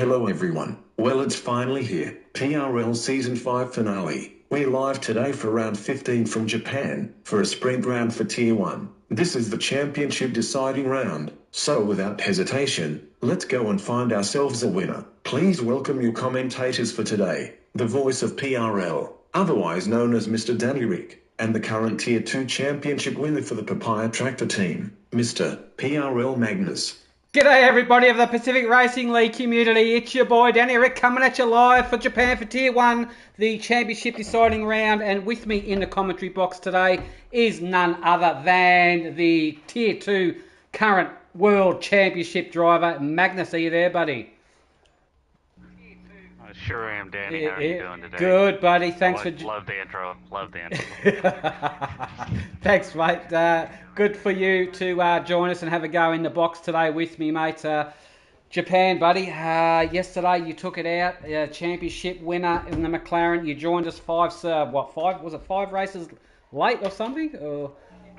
Hello everyone. Well, it's finally here. PRL Season 5 finale. We're live today for round 15 from Japan, for a sprint round for Tier 1. This is the championship deciding round, so without hesitation, let's go and find ourselves a winner. Please welcome your commentators for today, the voice of PRL, otherwise known as Mr. Danny Rick, and the current Tier 2 championship winner for the Papaya Tractor team, Mr. PRL Magnus. G'day everybody of the Pacific Racing League community, it's your boy Danny Rick coming at you live for Japan for Tier 1, the championship deciding round, and with me in the commentary box today is none other than the Tier 2 current World Championship driver, Magnus. Are you there, buddy? I sure am, Danny. How are you doing today? Good, buddy. Thanks Love the intro. Love the intro. Thanks, mate. Good for you to join us and have a go in the box today with me, mate. Japan, buddy. Yesterday you took it out. Championship winner in the McLaren. You joined us five races late or something?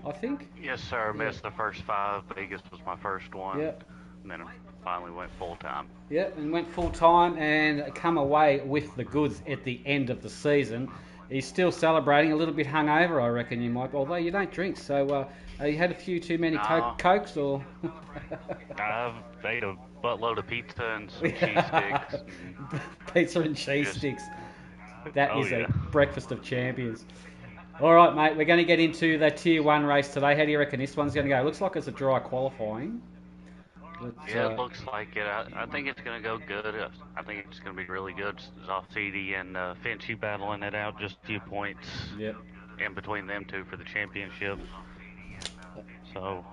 I think. Yes, sir. I missed the first 5. Vegas was my first one. Yep. And then I finally went full time. Yeah, and went full time and come away with the goods at the end of the season. He's still celebrating, a little bit hungover, I reckon you might. Although you don't drink, so you had a few too many Cokes, or? I've ate a buttload of pizza and some cheese sticks. Pizza and cheese sticks. That is a breakfast of champions. All right, mate, we're going to get into the Tier 1 race today. How do you reckon this one's going to go? It looks like it's a dry qualifying. Yeah, it looks like it. I think it's going to go good. I think it's going to be really good. Zoffsidi and Finchy battling it out, just a few points in between them two for the championship. So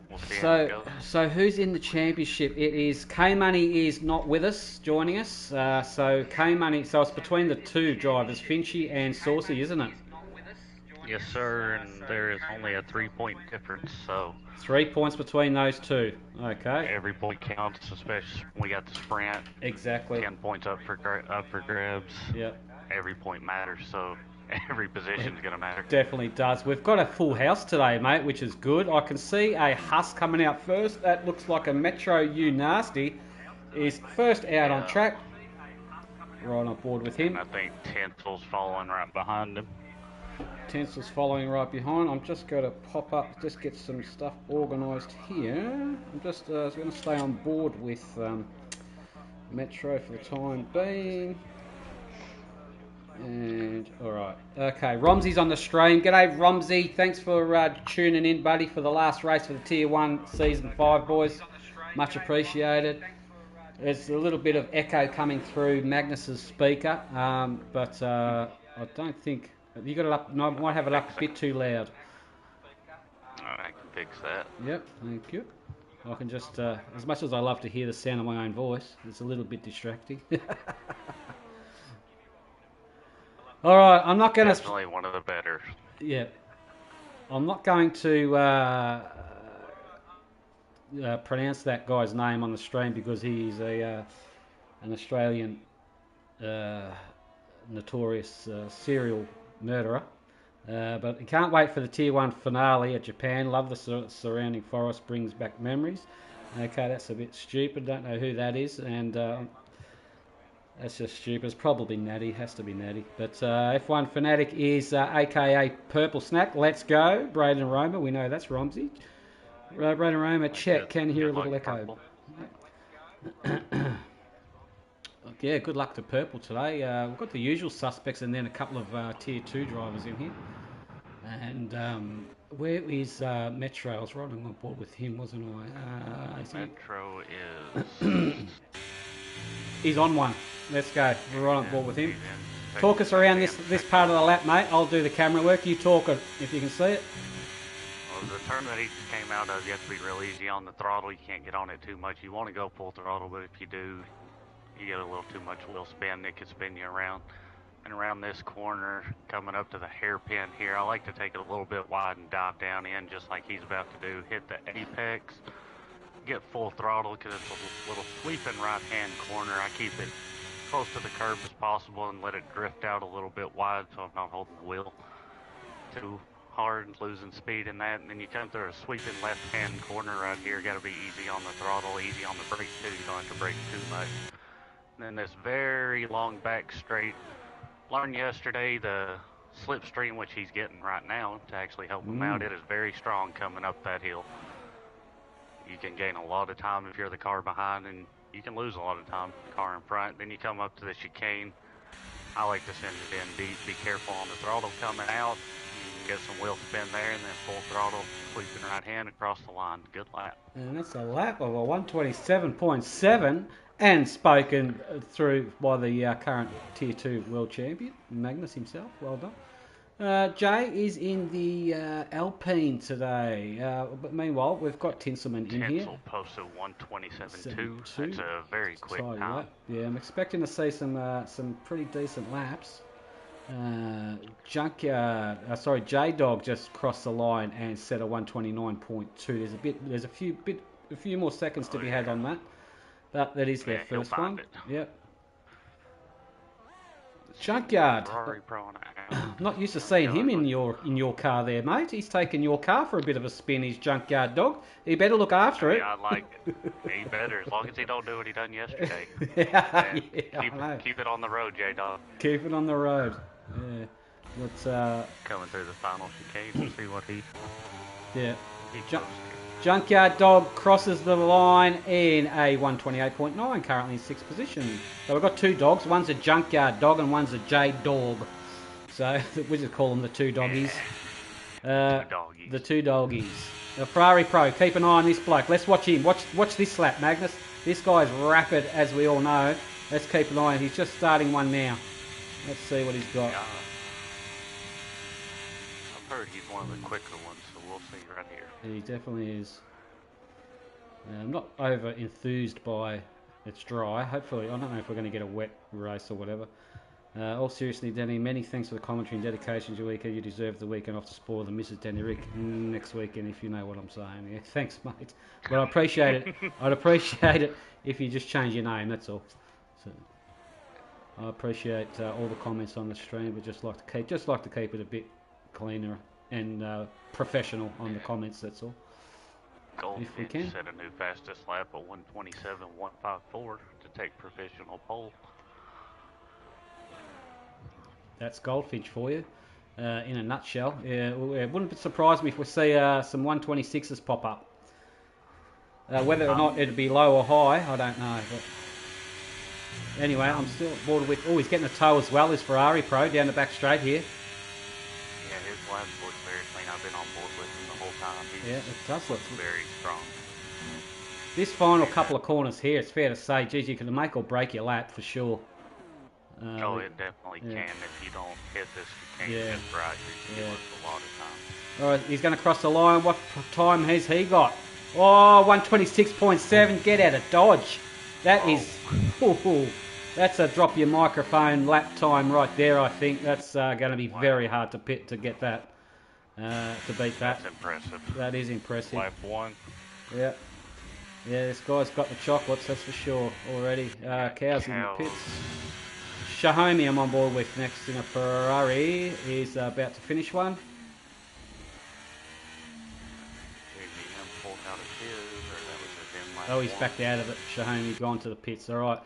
we'll see how it goes. So who's in the championship? It is K-Money is not with us, joining us. So K-Money, so it's between the two drivers, Finchy and Saucy, isn't it? Yes, sir, and there is only a 3-point difference, so... 3 points between those two, okay. Every point counts, especially when we got the sprint. Exactly. 10 points up for grabs. Yep. Every point matters, so every position's going to matter. Definitely does. We've got a full house today, mate, which is good. I can see a Huss coming out first. That looks like a Metro U Nasty is first out on track. Right on board with him. And I think Tinsel's following right behind him. Tensel's following right behind. I'm just going to pop up, just get some stuff organised here. I'm just going to stay on board with Metro for the time being. And, alright. Okay, Romsey's on the stream. G'day, Romsey. Thanks for tuning in, buddy, for the last race for the Tier 1 Season 5, boys. Much appreciated. There's a little bit of echo coming through Magnus's speaker, but I don't think... You got it up. No, I might have it up a bit too loud. I can fix that. Yep, thank you. I can just, as much as I love to hear the sound of my own voice, it's a little bit distracting. All right, I'm not going to. Definitely one of the better. Yeah, I'm not going to pronounce that guy's name on the stream because he's an Australian notorious serial murderer, but I can't wait for the Tier 1 finale at Japan. Love the surrounding forest, brings back memories. Okay, that's a bit stupid, don't know who that is, and that's just stupid. It's probably Natty, has to be Natty, but F1 Fanatic is aka Purple Snack. Let's go, Braden Roma, we know that's Romsey. Braden Roma, check, can hear a little echo. Yeah, good luck to Purple today. We've got the usual suspects and then a couple of Tier 2 drivers in here. And where is Metro? I was right on board with him, wasn't I? Metro is... He's on one. Let's go. We're right on board with him. Talk us around this part of the lap, mate. I'll do the camera work. You talk it if you can see it. Well, the turn that he came out of, you have to be real easy on the throttle. You can't get on it too much. You want to go full throttle, but if you do... You get a little too much wheel spin, it can spin you around. And around this corner, coming up to the hairpin here, I like to take it a little bit wide and dive down in, just like he's about to do. Hit the apex, get full throttle, because it's a little sweeping right-hand corner. I keep it close to the curb as possible and let it drift out a little bit wide so I'm not holding the wheel too hard and losing speed in that. And then you come through a sweeping left-hand corner right here. Got to be easy on the throttle, easy on the brake too. You don't have to brake too much. And then this very long back straight. Learned yesterday the slipstream, which he's getting right now, to actually help him out. It is very strong coming up that hill. You can gain a lot of time if you're the car behind, and you can lose a lot of time if the car in front. Then you come up to the chicane. I like to send it in deep. Be careful on the throttle coming out. You can get some wheel spin there, and then full throttle, sweeping right hand across the line. Good lap. And that's a lap of a 127.7, and spoken through by the current Tier 2 World Champion, Magnus himself. Well done. Jay is in the Alpine today, but meanwhile we've got Tinselman in here. Tinsel posted 127.2. That's a very quick time. Lap. Yeah, I'm expecting to see some pretty decent laps. J-Dog just crossed the line and set a 129.2. There's a few more seconds to be had on that, but that is their first one. Yep. Junkyard. Not used to seeing him in your car there, mate. He's taken your car for a bit of a spin, his Junkyard Dog. He better look after it. Yeah, I like it. He better, as long as he don't do what he done yesterday. Keep it on the road, J-Dog. Keep it on the road. Yeah. Let's coming through the final chicane to see what he. Yeah. Junkyard Dog crosses the line in a 128.9, currently in 6th position. So we've got two dogs. One's a Junkyard Dog and one's a J-Dog. So we just call them the two doggies. The two doggies. The Ferrari Pro, keep an eye on this bloke. Let's watch him. Watch this lap, Magnus. This guy's rapid, as we all know. Let's keep an eye on him. He's just starting one now. Let's see what he's got. Yeah. I've heard he's one of the quicker ones, so we'll see right here. He definitely is. I'm not over enthused by it's dry. Hopefully, I don't know if we're going to get a wet race or whatever. All seriously, Danny, many thanks for the commentary and dedication to your weekend. You deserve the weekend off to spoil the Mrs. Danny Rick next weekend, if you know what I'm saying. Yeah, thanks, mate. But I appreciate it. I'd appreciate it if you just change your name. That's all. So, I appreciate all the comments on the stream, but just like to keep it a bit cleaner and professional on the comments. That's all. Goldfinch set a new fastest lap of 127.154 to take professional pole. That's Goldfinch for you, in a nutshell. Yeah, it wouldn't surprise me if we see some 126s pop up. Whether or not it'd be low or high, I don't know. But anyway, I'm still bored with. Oh, he's getting a tow as well. This Ferrari Pro down the back straight here. Yeah, his laps look very clean. I've been on board with him the whole time. It does look very strong. This final couple of corners here, it's fair to say, geez, you can make or break your lap for sure. It definitely can if you don't hit this chicane just right. You lose a lot of time. All right, he's going to cross the line. What time has he got? Oh, 126.7. Get out of Dodge. That is... that's a drop your microphone lap time right there, I think. That's going to be very hard to get that, to beat that. That's impressive. That is impressive. Lap 1. Yeah. Yeah, this guy's got the chocolates, that's for sure, already. Cows in the pits. Shahomi I'm on board with next in a Ferrari. He's about to finish one. Oh, he's backed out of it. Shahomi's gone to the pits. All right.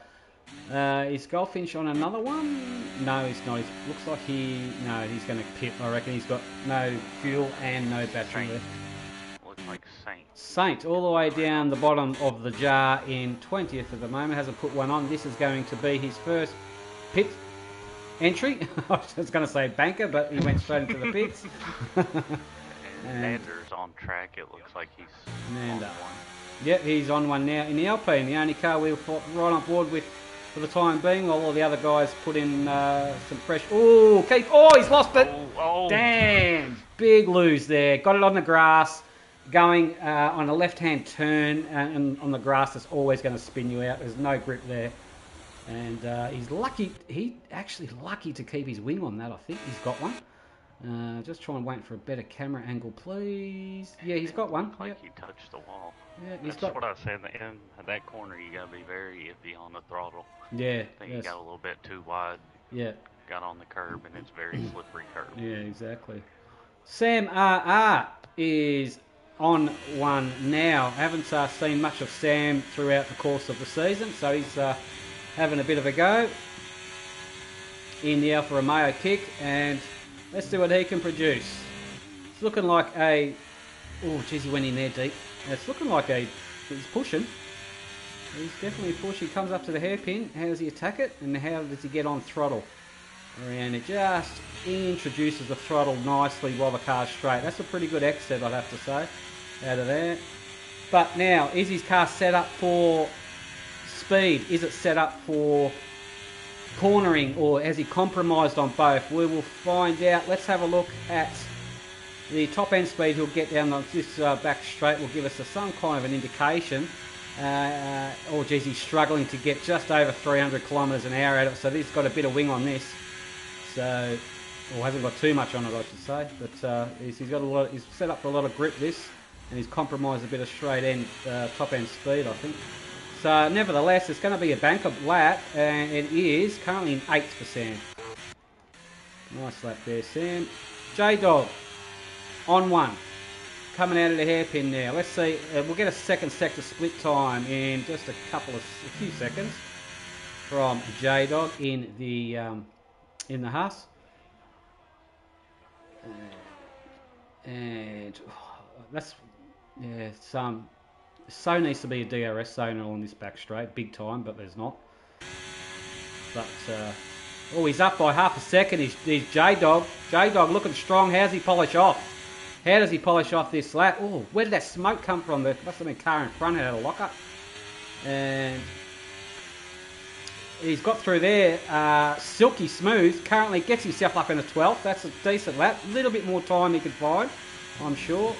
Is Goldfinch on another one? No, he's not. Looks like he's going to pit. I reckon he's got no fuel and no battery left. Looks like Saint all the way down the bottom of the jar in 20th at the moment. Hasn't put one on. This is going to be his first pit entry. I was going to say banker, but he went straight into the pits. Nander's on track. It looks like he's on one. Yep, he's on one now in the Alpine, the only car we'll right on board with for the time being, while all the other guys put in some fresh... Oh, he's lost it! Oh. Damn! Big lose there. Got it on the grass, going on a left-hand turn, and on the grass that's always going to spin you out. There's no grip there. And he's lucky. He actually lucky to keep his wing on that. I think he's got one. Just try and wait for a better camera angle, please. Yeah, he's got one. Like he touched the wall. Yeah, that's what I said. In that corner, you gotta be very iffy on the throttle. Yeah. I think he got a little bit too wide. Yeah. Got on the curb, and it's very slippery curb. Yeah, exactly. Sam RR is on one now. I haven't seen much of Sam throughout the course of the season, so he's having a bit of a go in the Alfa Romeo kick, and let's see what he can produce. It's looking like a... Oh, geez, he went in there deep. It's looking like a... He's pushing. He's definitely pushing. He comes up to the hairpin. How does he attack it? And how does he get on throttle? And it just introduces the throttle nicely while the car's straight. That's a pretty good exit, I'd have to say, out of there. But now, is his car set up for speed? Is it set up for cornering, or has he compromised on both? We will find out. Let's have a look at the top end speed he'll get down on this back straight. Will give us some kind of an indication. Oh geez, he's struggling to get just over 300 kilometres an hour out of it, so he's got a bit of wing on this. So, or hasn't got too much on it, I should say. But he's got a lot. He's set up for a lot of grip this, and he's compromised a bit of straight end, top end speed, I think. So, nevertheless, it's going to be a banker lap, and it is currently in 8th for Sam. Nice lap there, Sam. J-Dog on 1. Coming out of the hairpin now. Let's see. We'll get a second sector split time in just a few seconds from J-Dog in the Haas. And that's so needs to be a DRS zone on this back straight, big time, but there's not. But oh, he's up by half a second. He's J-Dog. J-Dog looking strong. How's he polish off? How does he polish off this lap? Oh, where did that smoke come from? There must have been a car in front had a lockup. And he's got through there, silky smooth. Currently gets himself up in the 12th. That's a decent lap. A little bit more time he can find, I'm sure.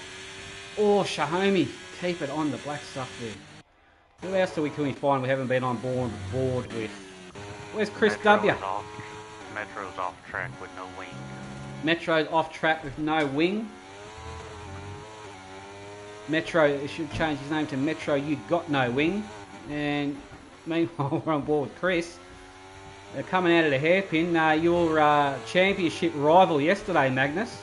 Oh, Shahomi, keep it on the black stuff there. Who else can we find we haven't been on board with? Where's Chris W? Metro's off track with no wing. Metro's off track with no wing. Metro, it should change his name to Metro, you got no wing. And meanwhile, we're on board with Chris. Coming out of the hairpin, your championship rival yesterday, Magnus,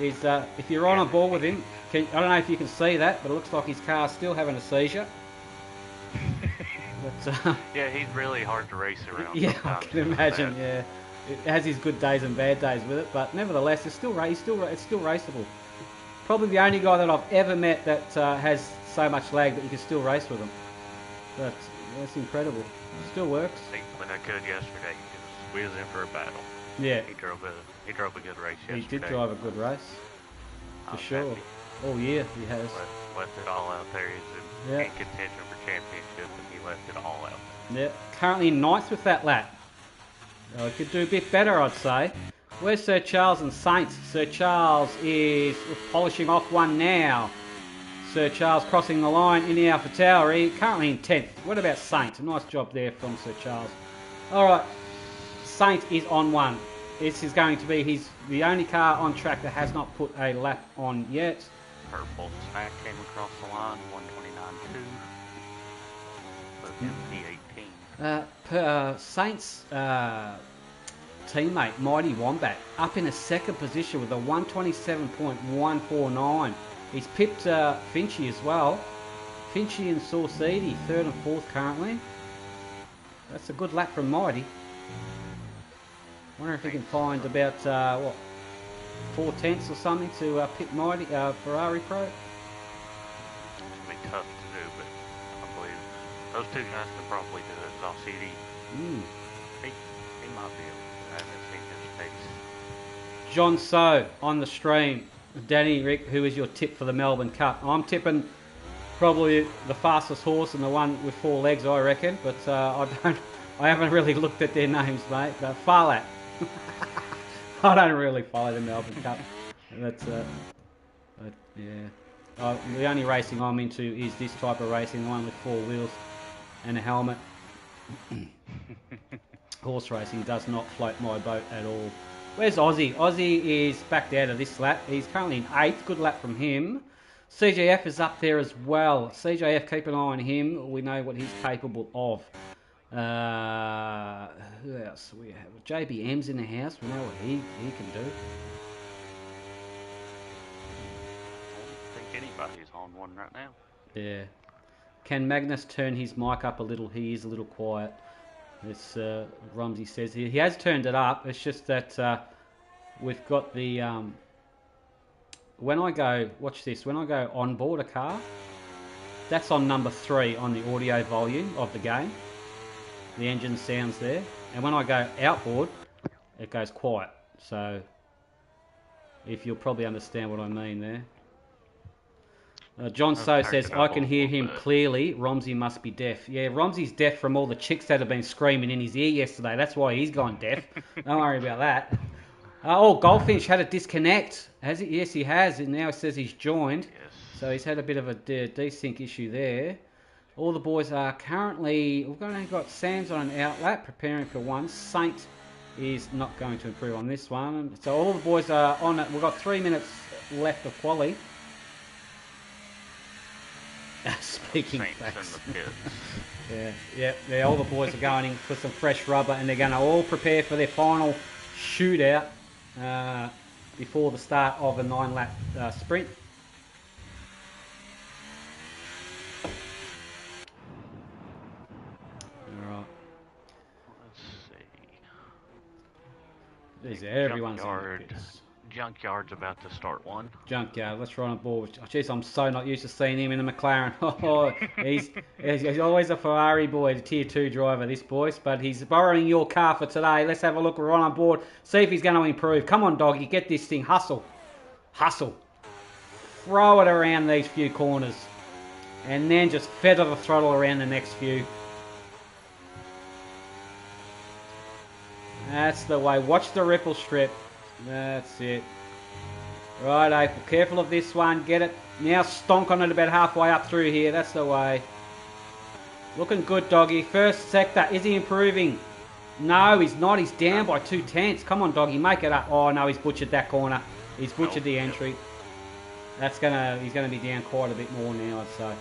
is, if you're on board with him, I don't know if you can see that, but it looks like his car's still having a seizure. But, yeah, he's really hard to race around. Yeah, I can imagine, yeah. It has his good days and bad days with it, but nevertheless, it's still raceable. Probably the only guy that I've ever met that has so much lag that you can still race with him. That's incredible. It still works. When I could yesterday, we was in for a battle. Yeah. He drove a good race yesterday. He did drive a good race, for sure. Happy. Oh yeah, he has. Left it all out there. He's in contention for championship, and he left it all out. Yeah. Currently in 9th with that lap. He could do a bit better, I'd say. Where's Sir Charles and Saints? Sir Charles is polishing off one now. Sir Charles crossing the line in the Alpha Tower, currently in 10th. What about Saint? A nice job there from Sir Charles. Alright, Saint is on 1. This is going to be the only car on track that has not put a lap on yet. Purple Snack came across the line, 129.2. But P18. Saints teammate, Mighty Wombat, up in a second position with a 127.149. He's pipped Finchy as well. Finchy and Saucedo, 3rd and 4th currently. That's a good lap from Mighty. Wonder if he can find about, 4/10 or something to pit Mighty, Ferrari Pro. It's going to be tough to do, but I believe those two guys can probably do it. Saucedo, he might be able to. I haven't seen his face. John So on the stream. Danny, Rick, who is your tip for the Melbourne Cup? I'm tipping probably the fastest horse and the one with 4 legs, I reckon. But I haven't really looked at their names, mate. Farlat. I don't really follow the Melbourne Cup. Yeah. The only racing I'm into is this type of racing, the one with 4 wheels and a helmet. Horse racing does not float my boat at all. Where's Aussie? Aussie is backed out of this lap. He's currently in 8th. Good lap from him. CJF is up there as well. CJF, keep an eye on him. We know what he's capable of. Who else? We have JBM's in the house. We know what he can do. I don't think anybody's on one right now. Yeah. Can Magnus turn his mic up a little? He is a little quiet. This Rumsey says he has turned it up. It's just that we've got the when I go, watch this, when I go on board a car, that's on number 3 on the audio volume of the game. The engine sounds there. And when I go outboard, it goes quiet. So if you'll probably understand what I mean there. John So says, I can hear him clearly. Romsey must be deaf. Yeah, Romsey's deaf from all the chicks that have been screaming in his ear yesterday. That's why he's gone deaf. Don't worry about that. Goldfinch had a disconnect. Has he? Yes, he has. And now it says he's joined. Yes. So he's had a bit of a desync issue there. All the boys are currently... We've only got Sam's on an outlap, preparing for one. Saint is not going to improve on this one. So all the boys are on it. We've got 3 minutes left of quali. Speaking facts. Yeah, all the boys are going in for some fresh rubber, and they're going to all prepare for their final shootout before the start of a 9-lap sprint. All right. Let's see. There's everyone's Junkyard's about to start one. Junkyard, let's run on board. Jeez, I'm so not used to seeing him in a McLaren. He's always a Ferrari boy, a Tier 2 driver, this boys, but he's borrowing your car for today. Let's have a look. We're on board. See if he's going to improve. Come on, doggy, get this thing. Hustle. Throw it around these few corners. And then just feather the throttle around the next few. That's the way. Watch the ripple strip. That's it. Right, careful of this one. Get it. Now stonk on it about halfway up through here. That's the way. Looking good, doggy. First sector. Is he improving? No, he's not. He's down by 2/10. Come on, doggy. Make it up. Oh, no, he's butchered that corner. He's butchered the entry. He's going to be down quite a bit more now, I'd say.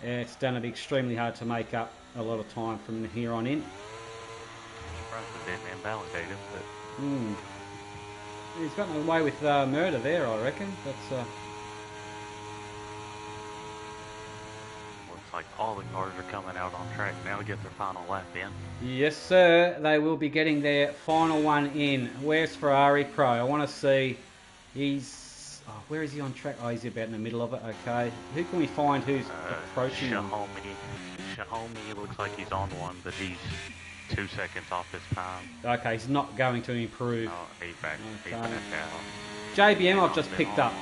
It's going to be extremely hard to make up a lot of time from here on in. Invalidated, but... He's gotten away with murder there, I reckon. That's looks like all the cars are coming out on track now to get their final lap in. Yes, sir. They will be getting their final one in. Where's Ferrari Pro? I want to see. He's... where is he on track? Oh, he's about in the middle of it. Okay. Who can we find who's approaching him? Shahomi looks like he's on one, but he's 2 seconds off his time. Okay, he's not going to improve. No, he's back down. JBM I've just picked up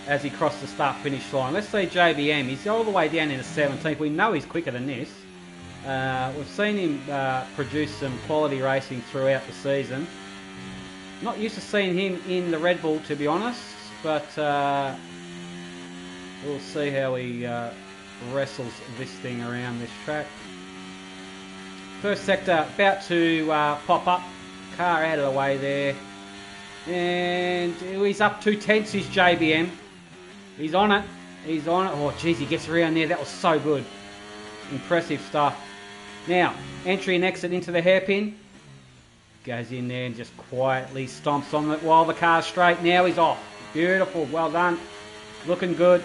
as he crossed the start-finish line. Let's see JBM. He's all the way down in the 17th. We know he's quicker than this. We've seen him produce some quality racing throughout the season. Not used to seeing him in the Red Bull, to be honest, but we'll see how he wrestles this thing around this track. First sector about to pop up. Car out of the way there. And he's up 2/10, he's JBM. He's on it. Oh, geez, he gets around there. That was so good. Impressive stuff. Now, entry and exit into the hairpin. Goes in there and just quietly stomps on it while the car's straight. Now he's off. Beautiful. Well done. Looking good.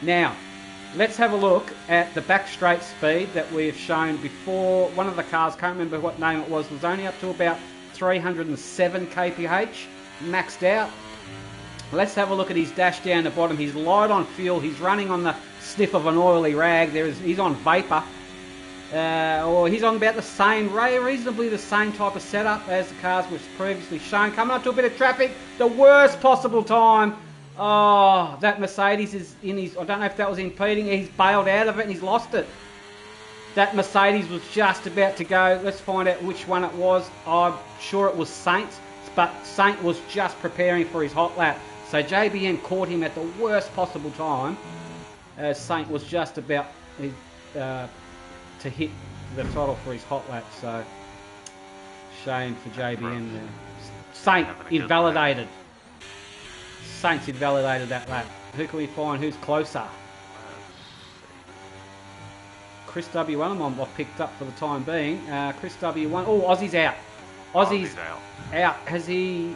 Now, let's have a look at the back straight speed that we've shown before. One of the cars, can't remember what name it was only up to about 307 kph, maxed out. Let's have a look at his dash down the bottom. He's light on fuel. He's running on the sniff of an oily rag. He's on vapour. Or he's on about the same, reasonably the same type of setup as the cars was previously shown. Coming up to a bit of traffic, the worst possible time. Oh, that Mercedes is in his... I don't know if that was impeding. He's bailed out of it and he's lost it. That Mercedes was just about to go. Let's find out which one it was. I'm sure it was Saint's, but Saint was just preparing for his hot lap. So JBM caught him at the worst possible time as Saint was just about to hit the throttle for his hot lap. So, shame for JBM there. Saint invalidated. Saints invalidated that lap. Who can we find? Who's closer? Chris W1 I've picked up for the time being. Chris W1. Oh, Aussie's out. Aussie's out. Has he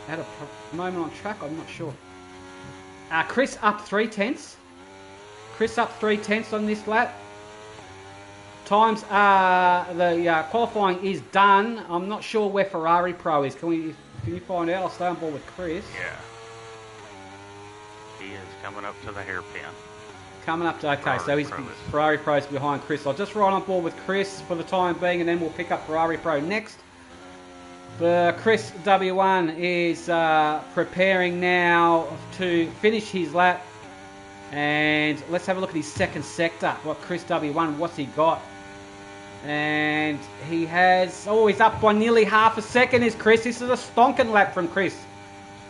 had a moment on track? I'm not sure. Chris up 3/10. Chris up 3/10 on this lap. Times are, the qualifying is done. I'm not sure where Ferrari Pro is. Can you find out? I'll stay on board with Chris. Yeah. He is coming up to the hairpin. Coming up to, okay, so he's Ferrari Pro's behind Chris. I'll just ride on board with Chris for the time being, and then we'll pick up Ferrari Pro next. Chris W1 is preparing now to finish his lap. And let's have a look at his second sector. What Chris W1, what's he got? And he has, he's up by nearly half a second is Chris. This is a stonking lap from Chris.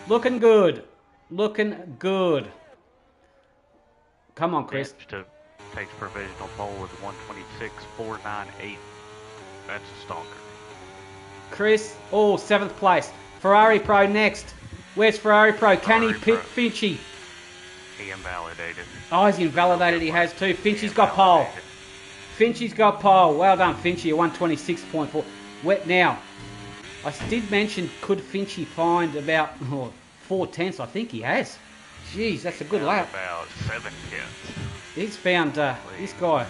Looking good. Looking good. Come on, Chris. Takes provisional pole with 126.498. That's a stonker. Chris, 7th place. Ferrari Pro next. Where's Ferrari Pro? Can he pick Finchy? He invalidated. Oh, he's invalidated. He has too. Finchy's got pole. Finchy's got pole. Well done, Finchy. A 126.4. Wet now. I did mention, could Finchy find about 4/10? I think he has. Jeez, that's a good lap. About 7/10. He's found, this guy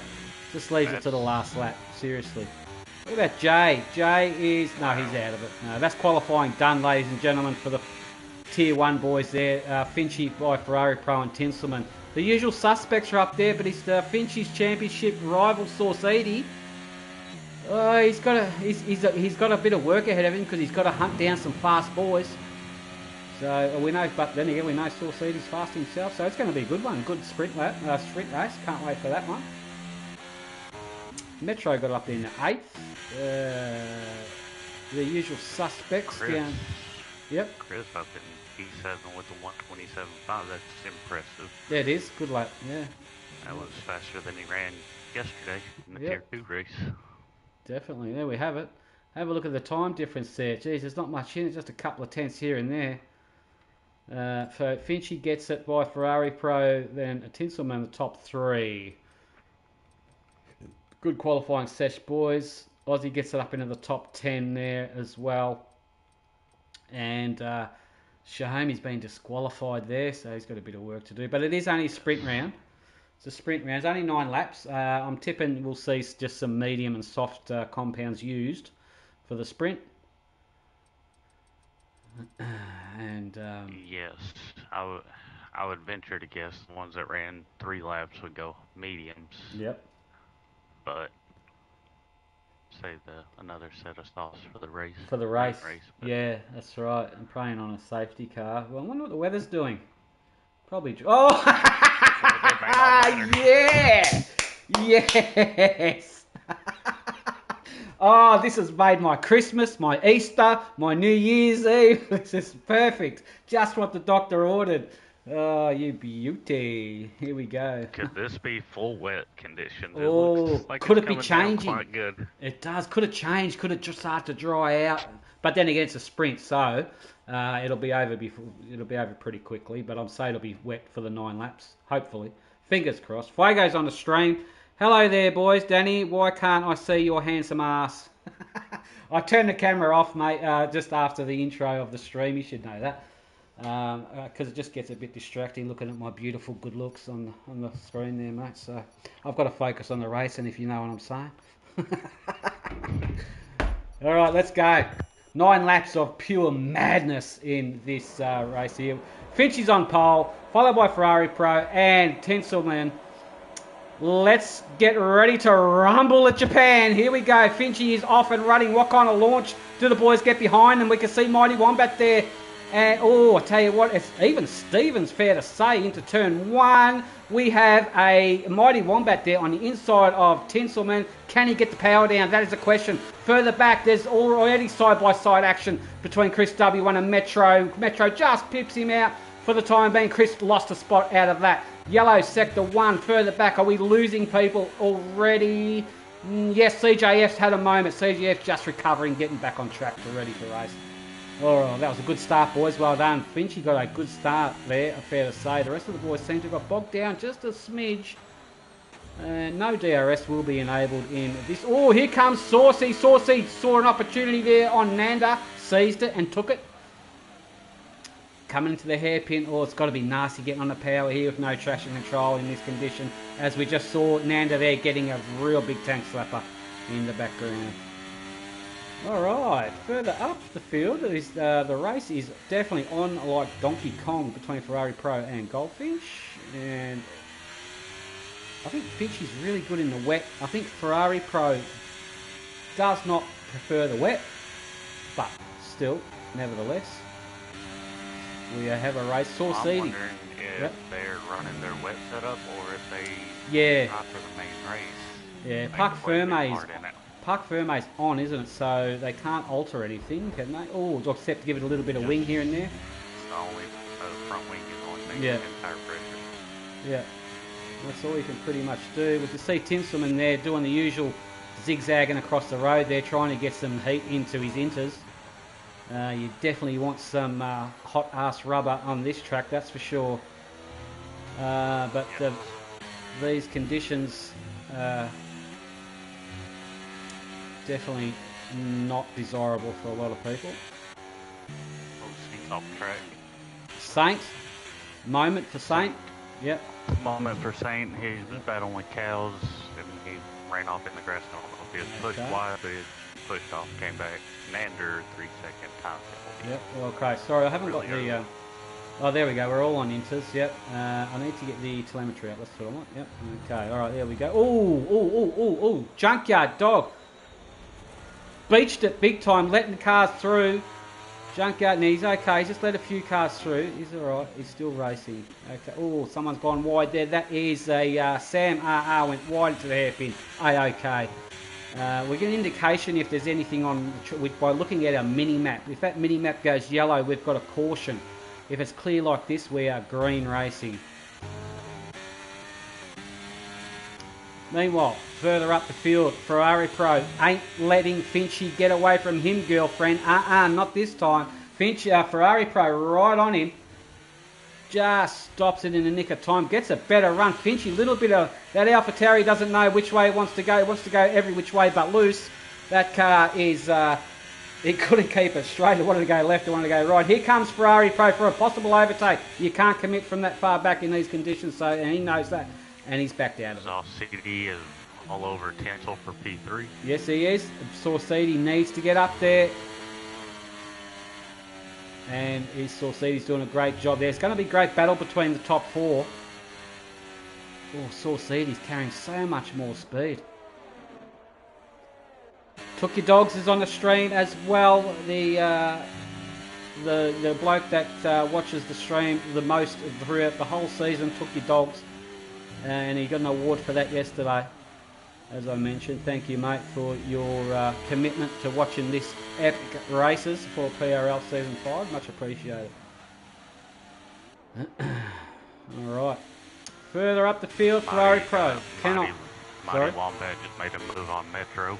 just leaves it to the last lap. Seriously. What about Jay? Jay is, no, he's out of it. No, that's qualifying done, ladies and gentlemen, for the Tier 1 boys there. Finchy by Ferrari Pro and Tinselman. The usual suspects are up there, but it's Finchy's championship rival Saucedo. He's got a bit of work ahead of him because he's got to hunt down some fast boys. So we know, but then again we know Saucedo's fast himself, so it's going to be a good one. Good sprint race. Can't wait for that one. Metro got up in 8th. The usual suspects Chris. down. Yep. Chris up in P7 with the 127.5. That's impressive. Yeah, it is. Good lap. Yeah. That was faster than he ran yesterday in the Yep. Tier 2 race. Definitely. There we have it. Have a look at the time difference there. Geez, there's not much in it. Just a couple of tenths here and there. So Finchy gets it by Ferrari Pro, then Tinselman the top 3. Good qualifying sesh, boys. Aussie gets it up into the top 10 there as well. And Shahomi's been disqualified there, so he's got a bit of work to do. But it is only a sprint round. It's a sprint round. It's only 9 laps. I'm tipping we'll see just some medium and soft compounds used for the sprint. And yes, I would venture to guess the ones that ran 3 laps would go mediums. Yep. But save another set of softs for the race. For the race. Yeah, that's right. I'm praying on a safety car. Well, I wonder what the weather's doing. Probably. Oh, yeah, yes. Oh, this has made my Christmas, my Easter, my New Year's Eve. This is perfect. Just what the doctor ordered. Oh, you beauty. Here we go. Could this be full wet conditions? It Oh, looks like could it's it be coming down changing? quite good. It does. Could it change? Could it just start to dry out? But then again, it's a sprint, so it'll be over pretty quickly. But I'm saying it'll be wet for the 9 laps, hopefully. Fingers crossed. Fuego's on the stream. Hello there, boys. Danny, why can't I see your handsome ass? I turned the camera off, mate, just after the intro of the stream. You should know that. Because it just gets a bit distracting looking at my beautiful good looks on the screen there, mate. So I've got to focus on the racing, if you know what I'm saying. All right, let's go. 9 laps of pure madness in this race here. Finchy's on pole, followed by Ferrari Pro and Tinselman. Let's get ready to rumble at Japan. Here we go. Finchy is off and running. What kind of launch do the boys get behind them? We can see Mighty Wombat there. And, I tell you what, it's even Stevens, fair to say, into turn 1. We have a Mighty Wombat there on the inside of Tinselman. Can he get the power down? That is the question. Further back, there's already side-by-side action between Chris W1 and Metro. Metro just pips him out for the time being. Chris lost a spot out of that. Yellow sector 1. Further back, are we losing people already? Yes, CJF's had a moment. CJF just recovering, getting back on track to ready for race. Oh, that was a good start, boys. Well done. Finchy got a good start there, fair to say. The rest of the boys seem to have got bogged down just a smidge. No DRS will be enabled in this. Oh, here comes Saucy. Saucy saw an opportunity there on Nanda, seized it and took it. coming into the hairpin. Oh, it's got to be nasty getting on the power here with no traction control in this condition. As we just saw Nanda there getting a real big tank slapper in the background. Alright, further up the field, is, the race is definitely on like Donkey Kong between Ferrari Pro and Goldfinch. And I think Finch is really good in the wet. I think Ferrari Pro does not prefer the wet, but still, nevertheless, we have a race. I'm wondering if they're running their wet setup or if they not for the main race. Yeah, Parc Ferme's on, isn't it? So they can't alter anything, can they? Oh, except to give it a little bit of wing here and there. It's the only front wing is on maintaining tire pressure. Yeah, that's all you can pretty much do. We can see Tinselman there doing the usual zigzagging across the road there, trying to get some heat into his inters. You definitely want some hot ass rubber on this track, that's for sure. But these conditions definitely not desirable for a lot of people. Saint's off track. Saint, moment for Saint. Yep. Moment for Saint. He's battling with cows and he ran off in the grass. I don't know if he was pushed wide, but he pushed off, came back. Nander 3-second time. Yep. Well, okay. Sorry, I haven't got the. Oh, there we go. We're all on inters. Yep. I need to get the telemetry out. That's what I want. Yep. Okay. All right. There we go. Oh! Junkyard dog. Beached it big time, letting the cars through. Junkyard, and he's okay. Just let a few cars through. He's all right. He's still racing. Okay. Oh, someone's gone wide there. That is a Sam RR went wide into the hairpin. Okay. We get an indication if there's anything on by looking at our mini map. If that mini map goes yellow, we've got a caution. If it's clear like this, we are green racing. Meanwhile, further up the field, Ferrari Pro ain't letting Finchy get away from him, girlfriend. Not this time. Ferrari Pro right on him. Just stops it in the nick of time. Gets a better run. Finchy, little bit of... That AlphaTauri doesn't know which way it wants to go. It wants to go every which way but loose. That car is... it couldn't keep it straight. It wanted to go left. It wanted to go right. Here comes Ferrari Pro for a possible overtake. You can't commit from that far back in these conditions, so and he knows that. And he's backed out of it. CD is all over Tinsel for P3. Yes, he is. Saucidi needs to get up there. And Saucidi's doing a great job there. It's going to be a great battle between the top four. Oh, Saucidi's carrying so much more speed. Took Your Dogs is on the stream as well. The bloke that watches the stream the most throughout the whole season, Took Your Dogs. And he got an award for that yesterday, as I mentioned. Thank you, mate, for your commitment to watching this epic races for PRL Season 5. Much appreciated. Alright. Further up the field, Ferrari Pro. Mighty Wombat just made a move on Metro.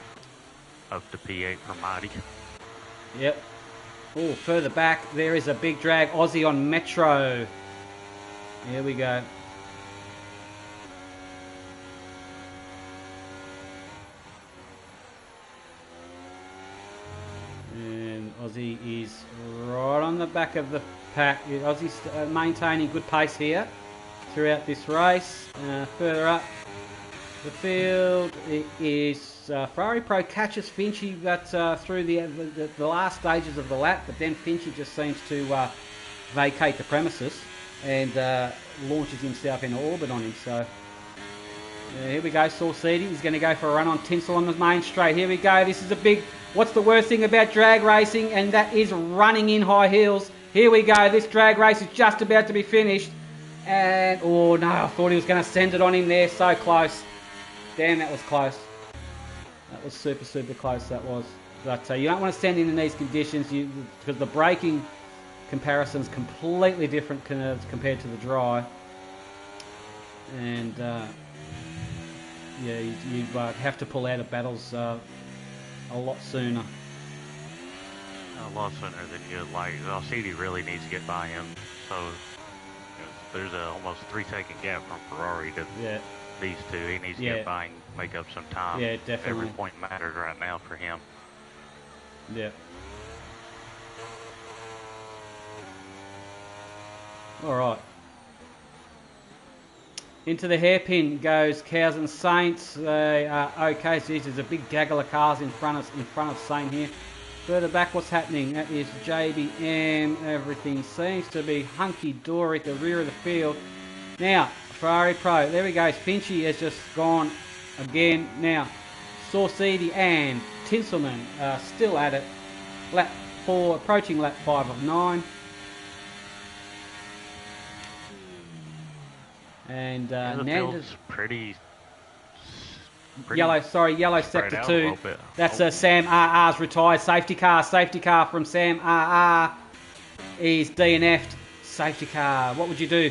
Up to P8 for Mighty. Yep. Oh, further back, there is a big drag. Aussie on Metro. Here we go. And Aussie is right on the back of the pack. Aussie's maintaining good pace here throughout this race. Further up the field, it is Ferrari Pro catches Finchy through the last stages of the lap, but then Finchy just seems to vacate the premises and launches himself into orbit on him. So here we go, Saucidi. He's going to go for a run on Tinsel on the main straight. Here we go. This is a big... What's the worst thing about drag racing? And that is running in high heels. Here we go. This drag race is just about to be finished. And, oh no, I thought he was going to send it on him there. So close. Damn, that was close. That was super, super close, that was. But you don't want to send in these conditions because the braking comparison is completely different compared to the dry. And, yeah, you have to pull out of battles a lot sooner. A lot sooner than you'd like. CD really needs to get by him. So there's a almost 3-second gap from Ferrari to these two. He needs to get by and make up some time. Yeah, definitely. Every point matters right now for him. Yeah. All right. Into the hairpin goes Cows and Saints. They are okay. So there's a big gaggle of cars in front of Saint here. Further back, what's happening? That is JBM. Everything seems to be hunky-dory at the rear of the field. Now, Ferrari Pro. There we go. Finchy has just gone again. Now, Saucidi and Tinselman are still at it. Lap 4, approaching lap 5 of 9. And the Nanda's field's pretty yellow spread sector out a 2. little bit. That's Sam RR's retired safety car from Sam RR. He's DNF'd. Safety car. What would you do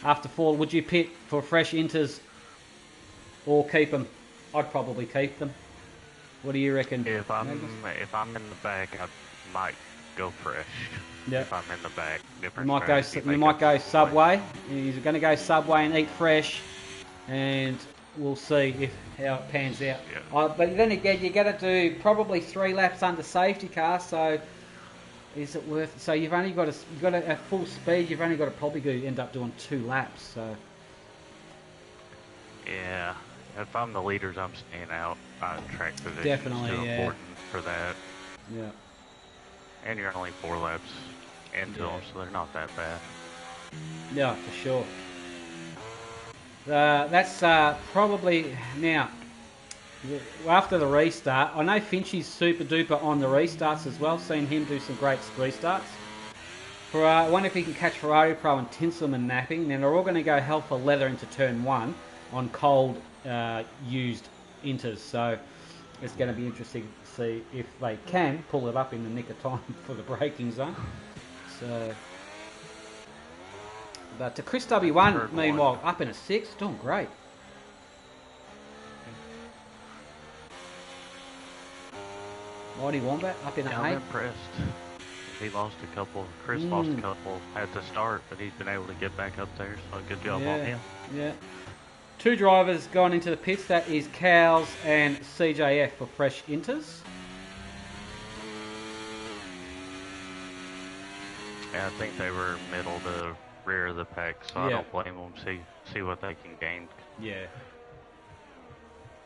after 4? Would you pit for fresh inters or keep them? I'd probably keep them. What do you reckon? If I'm in the back, I might go fresh. Yep. If I'm in the back, different. You might go Subway. He's going to go Subway and eat fresh, and we'll see how it pans out. Yeah. But then again, you got to do probably 3 laps under safety car. So is it worth it? So you've only got at full speed. You've only got to probably end up doing 2 laps. So yeah, if I'm the leaders, I'm staying out. Track position definitely, is too yeah. important for that. Yeah. And you're only 4 laps into them, so they're not that bad. Yeah, for sure. That's probably now. After the restart, I know Finchy's super duper on the restarts as well. Seen him do some great restarts. I wonder if he can catch Ferrari Pro and Tinselman napping. Then they're all going to go hell for leather into turn 1 on cold used inters. So it's going to be interesting to see if they can pull it up in the nick of time for the braking zone. So, but to Chris W1, meanwhile, up in a 6, doing great. Mighty Wombat up in a 8. I'm impressed. He lost a couple. Chris lost a couple at the start, but he's been able to get back up there. So good job on him. Yeah. 2 drivers gone into the pits. That is Cows and CJF for fresh inters. Yeah, I think they were middle to rear of the pack, so I don't blame them. See what they can gain. Yeah.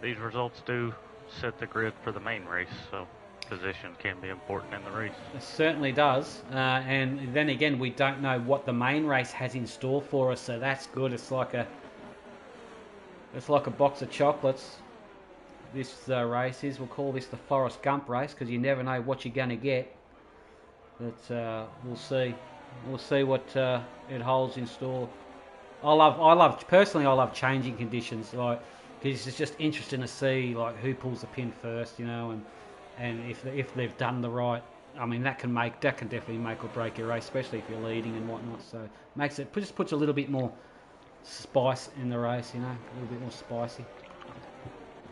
These results do set the grid for the main race, so position can be important in the race. It certainly does. And then again, we don't know what the main race has in store for us, so that's good. It's like a box of chocolates. This race is, we'll call this the Forrest Gump race, because you never know what you're going to get. But we'll see. We'll see what it holds in store. I love changing conditions, because it's just interesting to see who pulls the pin first, and if they've done the right. I mean, that can definitely make or break your race, especially if you're leading and whatnot. So just puts a little bit more spice in the race, a little bit more spicy.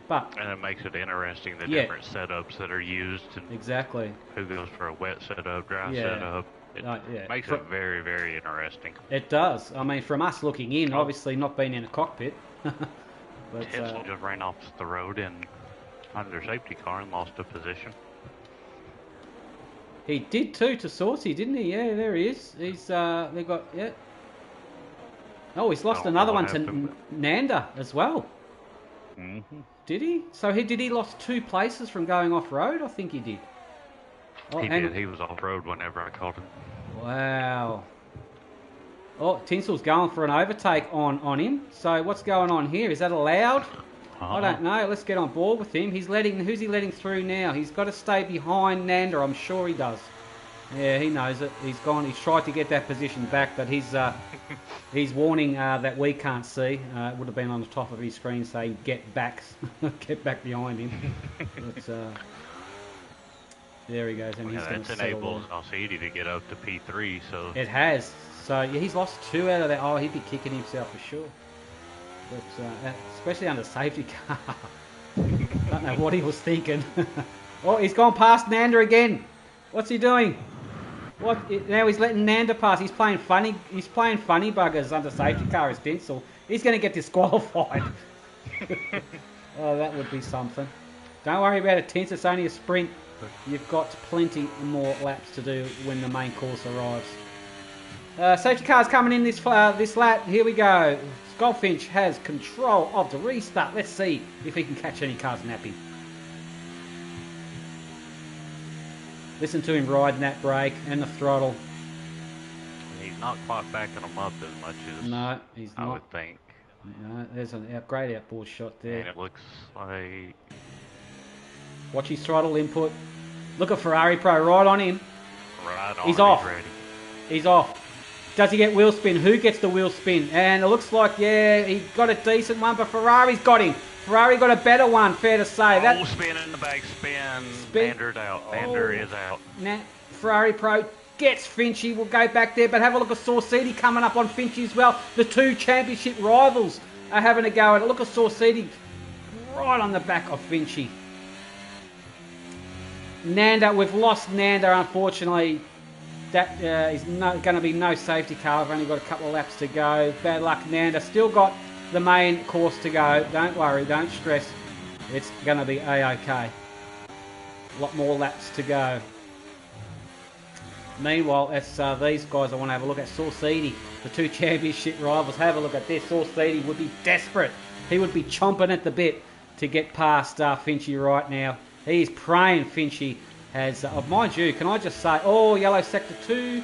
And it makes it interesting, the different setups that are used. And exactly. Who goes for a wet setup, dry setup. It makes it very, very interesting. It does. I mean, from us looking in, obviously not being in a cockpit. But Tinsel just ran off the road and under safety car and lost a position. He did too to Saucy, didn't he? Yeah, there he is. He's they got Oh, he's lost another one to Nanda as well. Mm-hmm. Did he? So did he lost 2 places from going off road? I think he did. He did. He was off road whenever I caught him. Wow. Oh, Tinsel's going for an overtake on him. So what's going on here? Is that allowed? I don't know. Let's get on board with him. Who's he letting through now? He's got to stay behind Nanda. I'm sure he does. Yeah, he knows it. He's gone. He's tried to get that position back, but he's warning that we can't see. It would have been on the top of his screen saying "Get back, get back behind him." But, there he goes, and he's going to settle. That's enabled Saucidi to get up to P3. So it has. So he's lost 2 out of that. Oh, he'd be kicking himself for sure. But especially under safety car. Don't know what he was thinking. Oh, he's gone past Nanda again. What's he doing? Now he's letting Nanda pass. He's playing funny buggers under safety car as Dinsel. He's going to get disqualified. Oh, that would be something. Don't worry about it, Tins. It's only a sprint. You've got plenty more laps to do when the main course arrives. Safety car's coming in this lap. Here we go. Goldfinch has control of the restart. Let's see if he can catch any cars napping. Listen to him riding that brake and the throttle. He's not quite backing them up as much as no, he's not. I would think. No, there's a great outboard shot there. And it looks like... Watch his throttle input. Look at Ferrari Pro right on him. Right on. He's off. Ready. He's off. Does he get wheel spin? Who gets the wheel spin? And it looks like, yeah, he got a decent one, but Ferrari's got him. Ferrari got a better one, fair to say. That spin in the back, spin. Mander's out. Mander is out. Ferrari Pro gets Finchy. We'll go back there, but have a look at Saucidi coming up on Finchy as well. The two championship rivals are having a go at it. Look at Saucidi right on the back of Finchy. Nanda, we've lost Nanda, unfortunately. That is going to be no safety car. We've only got a couple of laps to go. Bad luck, Nanda. Still got the main course to go. Don't worry, don't stress. It's going to be A-OK. A lot more laps to go. Meanwhile, it's these guys I want to have a look at. Saucidi, the two championship rivals. Have a look at this. Saucidi would be desperate. He would be chomping at the bit to get past Finchy right now. He is praying Finchy has, mind you, can I just say, oh, yellow sector 2,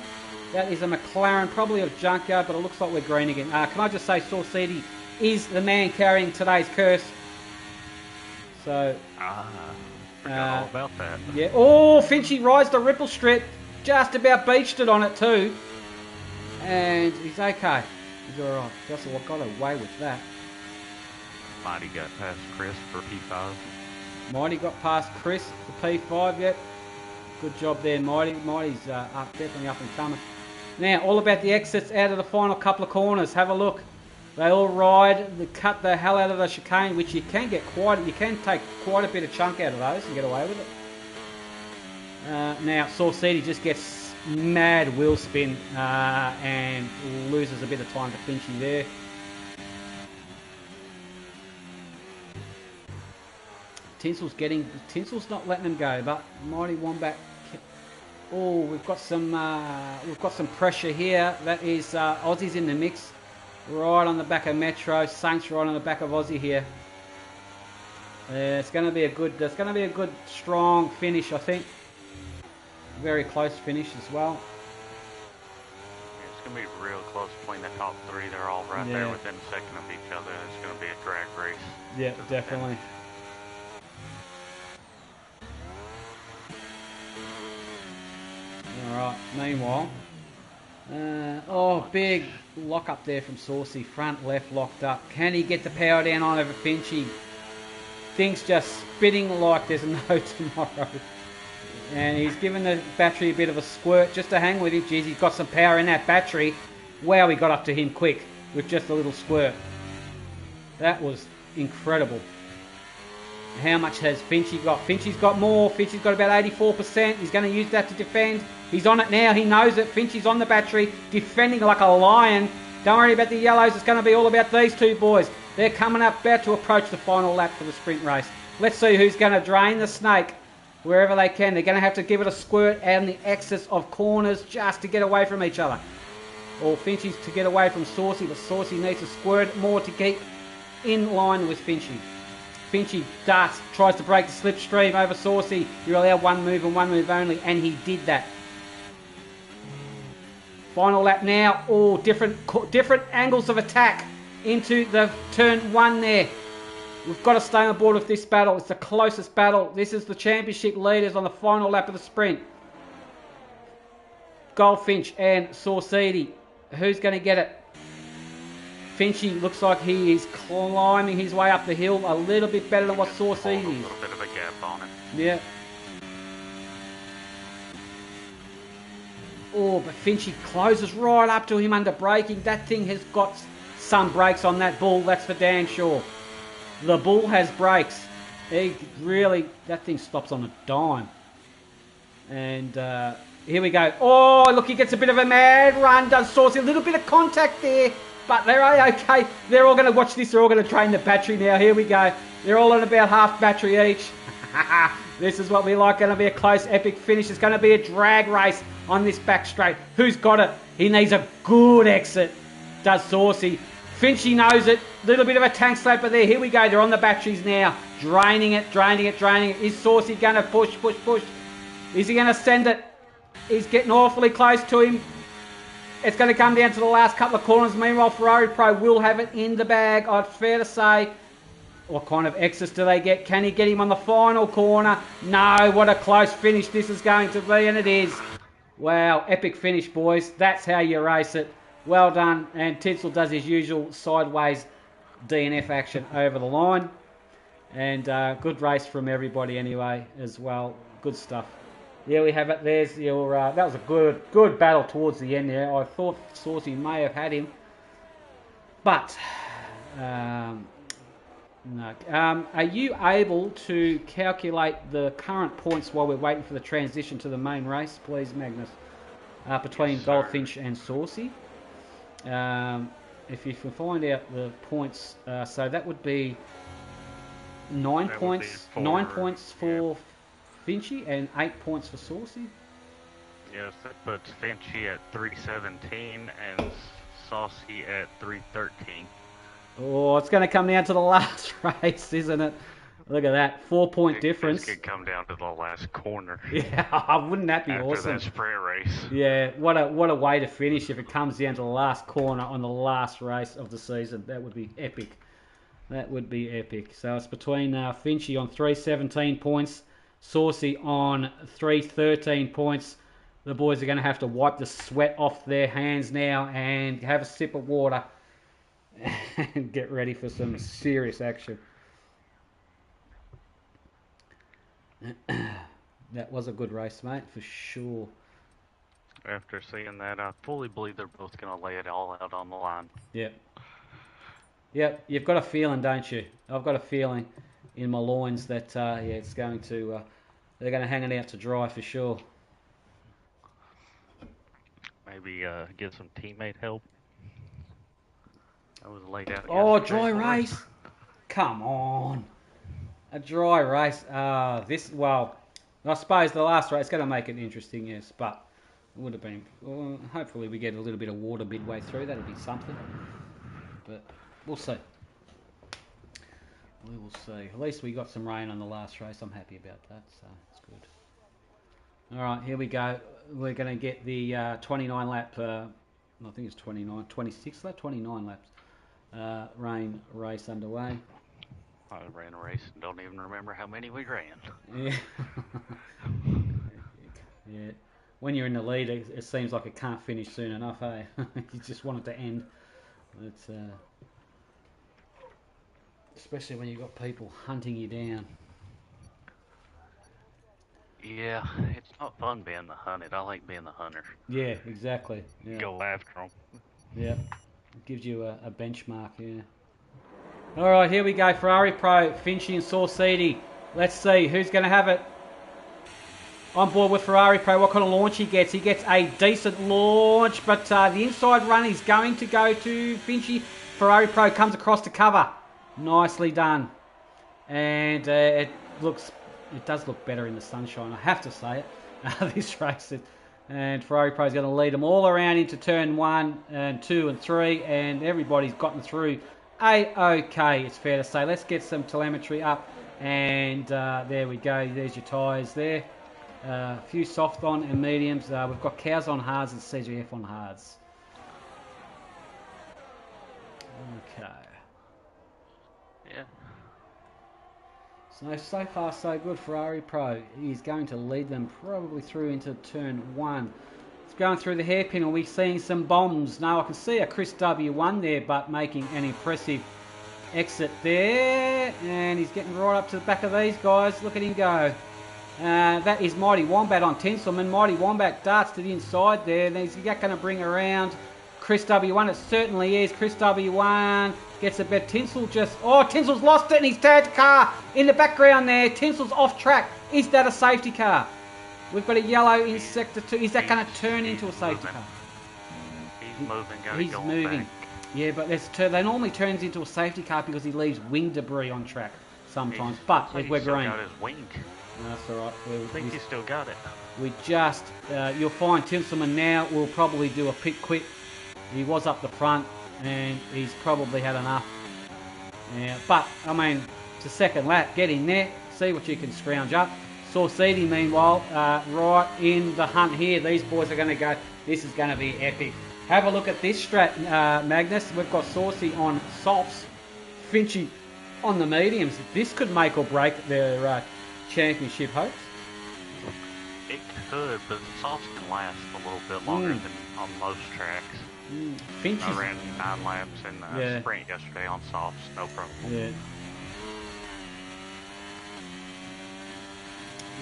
that is a McLaren, probably of junkyard, but it looks like we're green again. Can I just say Saucidi is the man carrying today's curse. So, forgot all about that. Yeah, oh, Finchy rides the ripple strip, just about beached it on it too. And he's okay. He's alright. Just got away with that. Mighty got past Chris for P5. Mighty got past Chris for P5 yet. Good job there, Mighty. Mighty's definitely up and coming. Now, all about the exits out of the final couple of corners. Have a look. They all ride, they cut the hell out of the chicane, which you can take quite a bit of chunk out of those and get away with it. Now, Saucidi just gets mad wheel spin and loses a bit of time to Finchy there. Tinsel's not letting him go, but Mighty Wombat. Oh, we've got some pressure here. That is Aussie's in the mix, right on the back of Metro. Saints right on the back of Aussie here. It's going to be a good, strong finish, I think. Very close finish as well. It's going to be real close between the top three. They're all right there within a second of each other. It's going to be a drag race. Yeah, definitely. Alright, meanwhile, big lock up there from Saucy, front left locked up. Can he get the power down on over Finchy? Things just spitting like there's no tomorrow. And he's given the battery a bit of a squirt just to hang with him. Geez, he's got some power in that battery. Wow, he got up to him quick with just a little squirt. That was incredible. How much has Finchy got? Finchy's got more. Finchy's got about 84%. He's going to use that to defend. He's on it now. He knows it. Finchy's on the battery, defending like a lion. Don't worry about the yellows. It's going to be all about these two boys. They're coming up, about to approach the final lap for the sprint race. Let's see who's going to drain the snake wherever they can. They're going to have to give it a squirt and the excess of corners just to get away from each other. Or Finchy's to get away from Saucy, but Saucy needs to squirt more to keep in line with Finchy. Finchy darts, tries to break the slipstream over Saucy. You're allowed one move and one move only, and he did that. Final lap now. Oh, different angles of attack into the turn one there. We've got to stay on board with this battle. It's the closest battle. This is the championship leaders on the final lap of the sprint. Goldfinch and Saucidi. Who's going to get it? Finchy looks like he is climbing his way up the hill a little bit better than what Saucidi is. A little bit of a gap on it. Yeah. Oh, but Finchy closes right up to him under braking. That thing has got some brakes on that bull, that's for damn sure. The bull has brakes. That thing stops on a dime. And here we go. Oh, look, he gets a bit of a mad run, does Saucy. A little bit of contact there. But they're okay. They're all going to watch this. They're all going to drain the battery now. Here we go. They're all on about half battery each. This is what we like. Going to be a close, epic finish. It's going to be a drag race on this back straight. Who's got it? He needs a good exit, does Saucy. Finchy knows it. Little bit of a tank slaper there. Here we go. They're on the batteries now. Draining it. Is Saucy going to push? Is he going to send it? He's getting awfully close to him. It's going to come down to the last couple of corners. Meanwhile, Ferrari Pro will have it in the bag. Oh, it's fair to say. What kind of exits do they get? Can he get him on the final corner? No, what a close finish this is going to be, and it is. Wow, epic finish, boys. That's how you race it. Well done. And Tinsel does his usual sideways DNF action over the line. And good race from everybody anyway as well. Good stuff. There we have it. There's your. That was a good battle towards the end there. I thought Saucy may have had him, but no. Are you able to calculate the current points while we're waiting for the transition to the main race, please, Magnus? Between Goldfinch and Saucy. If you can find out the points, so that would be 9 points. 9 points for Finchy and 8 points for Saucy. Yes, that puts Finchy at 317 and Saucy at 313. Oh, it's going to come down to the last race, isn't it? Look at that, 4-point difference. It could come down to the last corner. Yeah, wouldn't that be awesome? After that sprint race. Yeah, what a way to finish if it comes down to the last corner on the last race of the season. That would be epic. That would be epic. So it's between Finchy on 317 points, Saucy on 313 points. The boys are going to have to wipe the sweat off their hands now and have a sip of water and get ready for some serious action. That was a good race, mate, for sure. After seeing that, I fully believe they're both going to lay it all out on the line. Yep. Yep, you've got a feeling, don't you? I've got a feeling in my loins that it's going to they're going to hang it out to dry for sure. Maybe get some teammate help. I was laid out. Oh, dry race! Come on, a dry race. I suppose the last race is going to make it interesting, yes, but it would have been. Well, hopefully, we get a little bit of water midway through. That'll be something. But we'll see. We will see. At least we got some rain on the last race. I'm happy about that, so it's good. All right, here we go. We're going to get the 29 lap. I think it's 26 lap, 29 laps. Rain race underway. I ran a race and don't even remember how many we ran. Yeah. Yeah. When you're in the lead, it seems like it can't finish soon enough, eh? You just want it to end. It's especially when you've got people hunting you down. Yeah, it's not fun being the hunted. I like being the hunter. Yeah, exactly. Yeah. Go after them. Yeah, it gives you a benchmark, yeah. All right, here we go. Ferrari Pro, Finchy and Saucy. Let's see who's going to have it. On board with Ferrari Pro, what kind of launch he gets? He gets a decent launch, but the inside run is going to go to Finchy. Ferrari Pro comes across to cover. Nicely done. And it does look better in the sunshine, I have to say it. This race. And Ferrari Pro is going to lead them all around into turn 1 and 2 and 3, and everybody's gotten through A-OK, it's fair to say. Let's get some telemetry up, and there we go. There's your tyres there. A few soft on and mediums. We've got cows on hards and CGF on hards. Okay. Yeah. So far so good. Ferrari Pro is going to lead them probably through into turn 1. It's going through the hairpin. Are we seeing some bombs? No, I can see a Chris W1 there, but making an impressive exit there. And he's getting right up to the back of these guys. Look at him go. That is Mighty Wombat on Tinselman. Mighty Wombat darts to the inside there. Then he's going to bring around Chris W1. It certainly is. Chris W1 gets a bit. Tinsel Tinsel's lost it and he's tagged a car in the background there. Tinsel's off track. Is that a safety car? We've got a yellow in sector 2. Is that going to turn into a safety car? He's moving. Back. Yeah, but that normally turns into a safety car because he leaves wing debris on track sometimes. But we're green. Got his wing. That's all right. I think you still got it. We just, you'll find Tinselman now will probably do a pit quit. He was up the front and he's probably had enough. Yeah, but, I mean, it's a second lap. Get in there, see what you can scrounge up. Saucidi, meanwhile, right in the hunt here. These boys are going to go, this is going to be epic. Have a look at this strat, Magnus. We've got Saucy on softs, Finchy on the mediums. This could make or break their championship hopes. It could, but the softs can last a little bit longer than on most tracks. Finch I ran 9 laps in the sprint yesterday on softs, no problem. Yeah.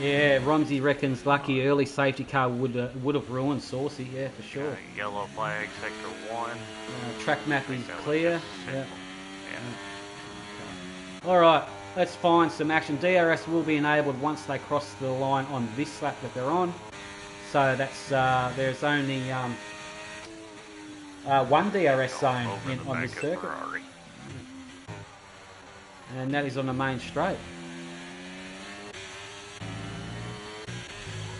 Yeah, Romsey reckons lucky early safety car would have ruined Saucy, yeah, for sure. Yellow flag, sector 1. Track map is clear. Yeah. Yeah. All right, let's find some action. DRS will be enabled once they cross the line on this lap that they're on. So that's there's only one DRS zone on this circuit, Ferrari. and that is on the main straight.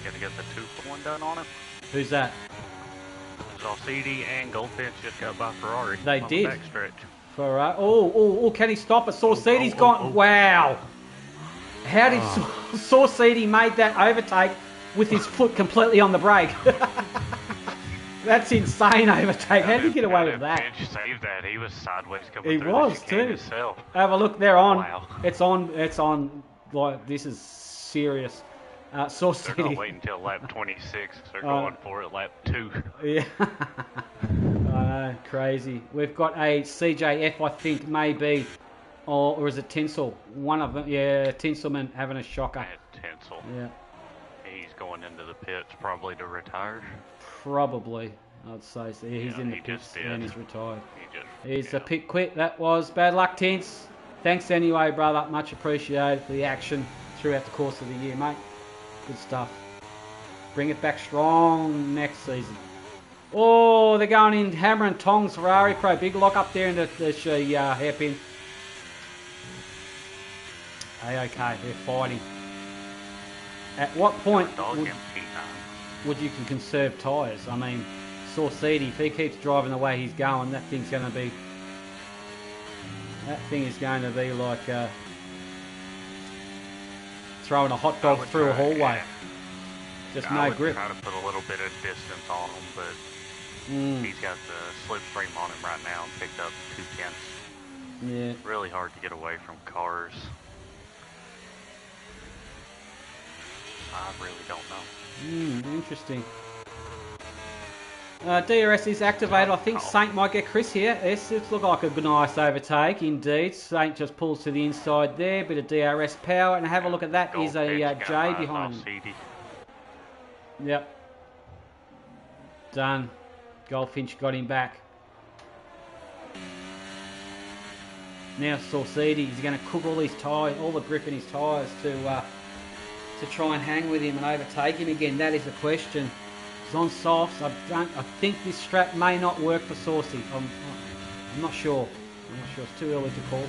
Gonna get the 2-for-1 done on it. Who's that? Saucidi and Goldfinch just got by Ferrari. They on did. The backstretch. Oh, can he stop it? Saucidi's gone. Wow. How did Saucidi made that overtake with his foot completely on the brake? That's insane overtake. How did he get away with that? Finch saved that. He was sideways coming through. He was too. Himself. Have a look. They're on. Wow. It's on. Like, this is serious. They're Saucidi. not waiting until lap 26. They're going for it lap 2. Yeah. I know, crazy. We've got a CJF, I think, maybe, or is it Tinsel? One of them, yeah, Tinselman having a shocker. And Tinsel. Yeah. He's going into the pits probably to retire. Probably, I'd say so. Yeah, he's Yeah, in the he pits just did. and he's retired. He's A pit quit. That was bad luck, Tints. Thanks anyway, brother. Much appreciated for the action throughout the course of the year, mate. Good stuff. Bring it back strong next season. Oh, they're going in hammer and tongs. Ferrari Pro. Big lock up there in the hairpin. Okay, they're fighting. At what point would you can conserve tyres? I mean, Saucidi, if he keeps driving the way he's going, that thing is going to be like throwing a hot dog through a hallway. Yeah. Just I no would grip. try to put a little bit of distance on him, but he's got the slipstream on him right now and picked up 2 tenths. Yeah. Really hard to get away from cars. I really don't know. Interesting. DRS is activated. I think Saint might get Chris here. It's looked like a nice overtake indeed. Saint just pulls to the inside there. Bit of DRS power. And have a look at that. Is a J behind him. Yep. Done. Goldfinch got him back. Now Saucidi is going to cook all his tyres, all the grip in his tyres to try and hang with him and overtake him again. That is the question. He's on softs. I think this strap may not work for Saucy. I'm not sure. It's too early to call.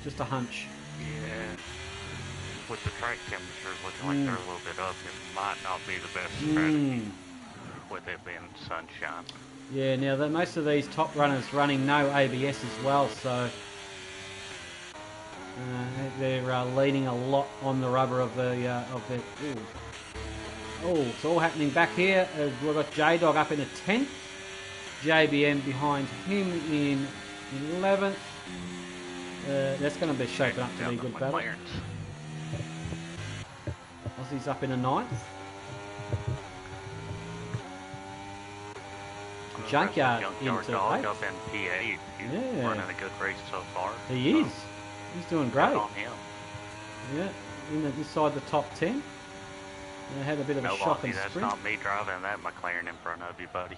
Just a hunch. Yeah. With the track temperatures looking like they're a little bit up, it might not be the best strategy with it being sunshine. Yeah, now most of these top runners running no ABS as well, so they're leaning a lot on the rubber of the Oh, it's all happening back here. We've got J-Dog up in the 10th. JBM behind him in 11th. That's going to be shaping up to be a good battle. Aussie's up in the 9th. Junkyard into Dog 8th. up in P8. He's running a good race so far. He is. He's doing great. On him. Yeah, inside the top 10. They had a bit of a shock and sprint. That's not me driving that McLaren in front of you, buddy.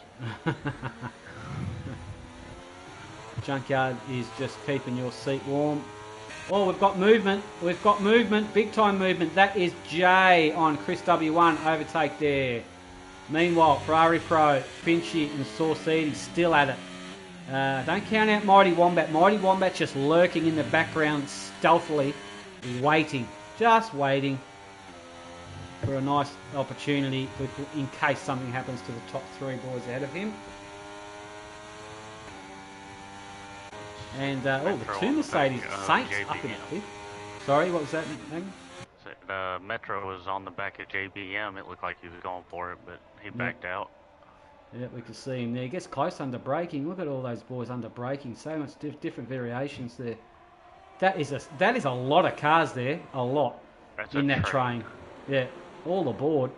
Junkyard is just keeping your seat warm. Oh, we've got movement. Big time movement. That is Jay on Chris W1. Overtake there. Meanwhile, Ferrari Pro, Finchy and Saucidi still at it. Don't count out Mighty Wombat. Mighty Wombat just lurking in the background stealthily, waiting. Just waiting for a nice opportunity in case something happens to the top 3 boys ahead of him. And the 2 Mercedes Saints up in the 5th. Sorry, what was that, Nathan? Metro was on the back of JBM. It looked like he was going for it, but he backed out. Yeah, we can see him there. He gets close under braking. Look at all those boys under braking. So much different variations there. That is a lot of cars there. A lot. That's in that train. Yeah, all aboard.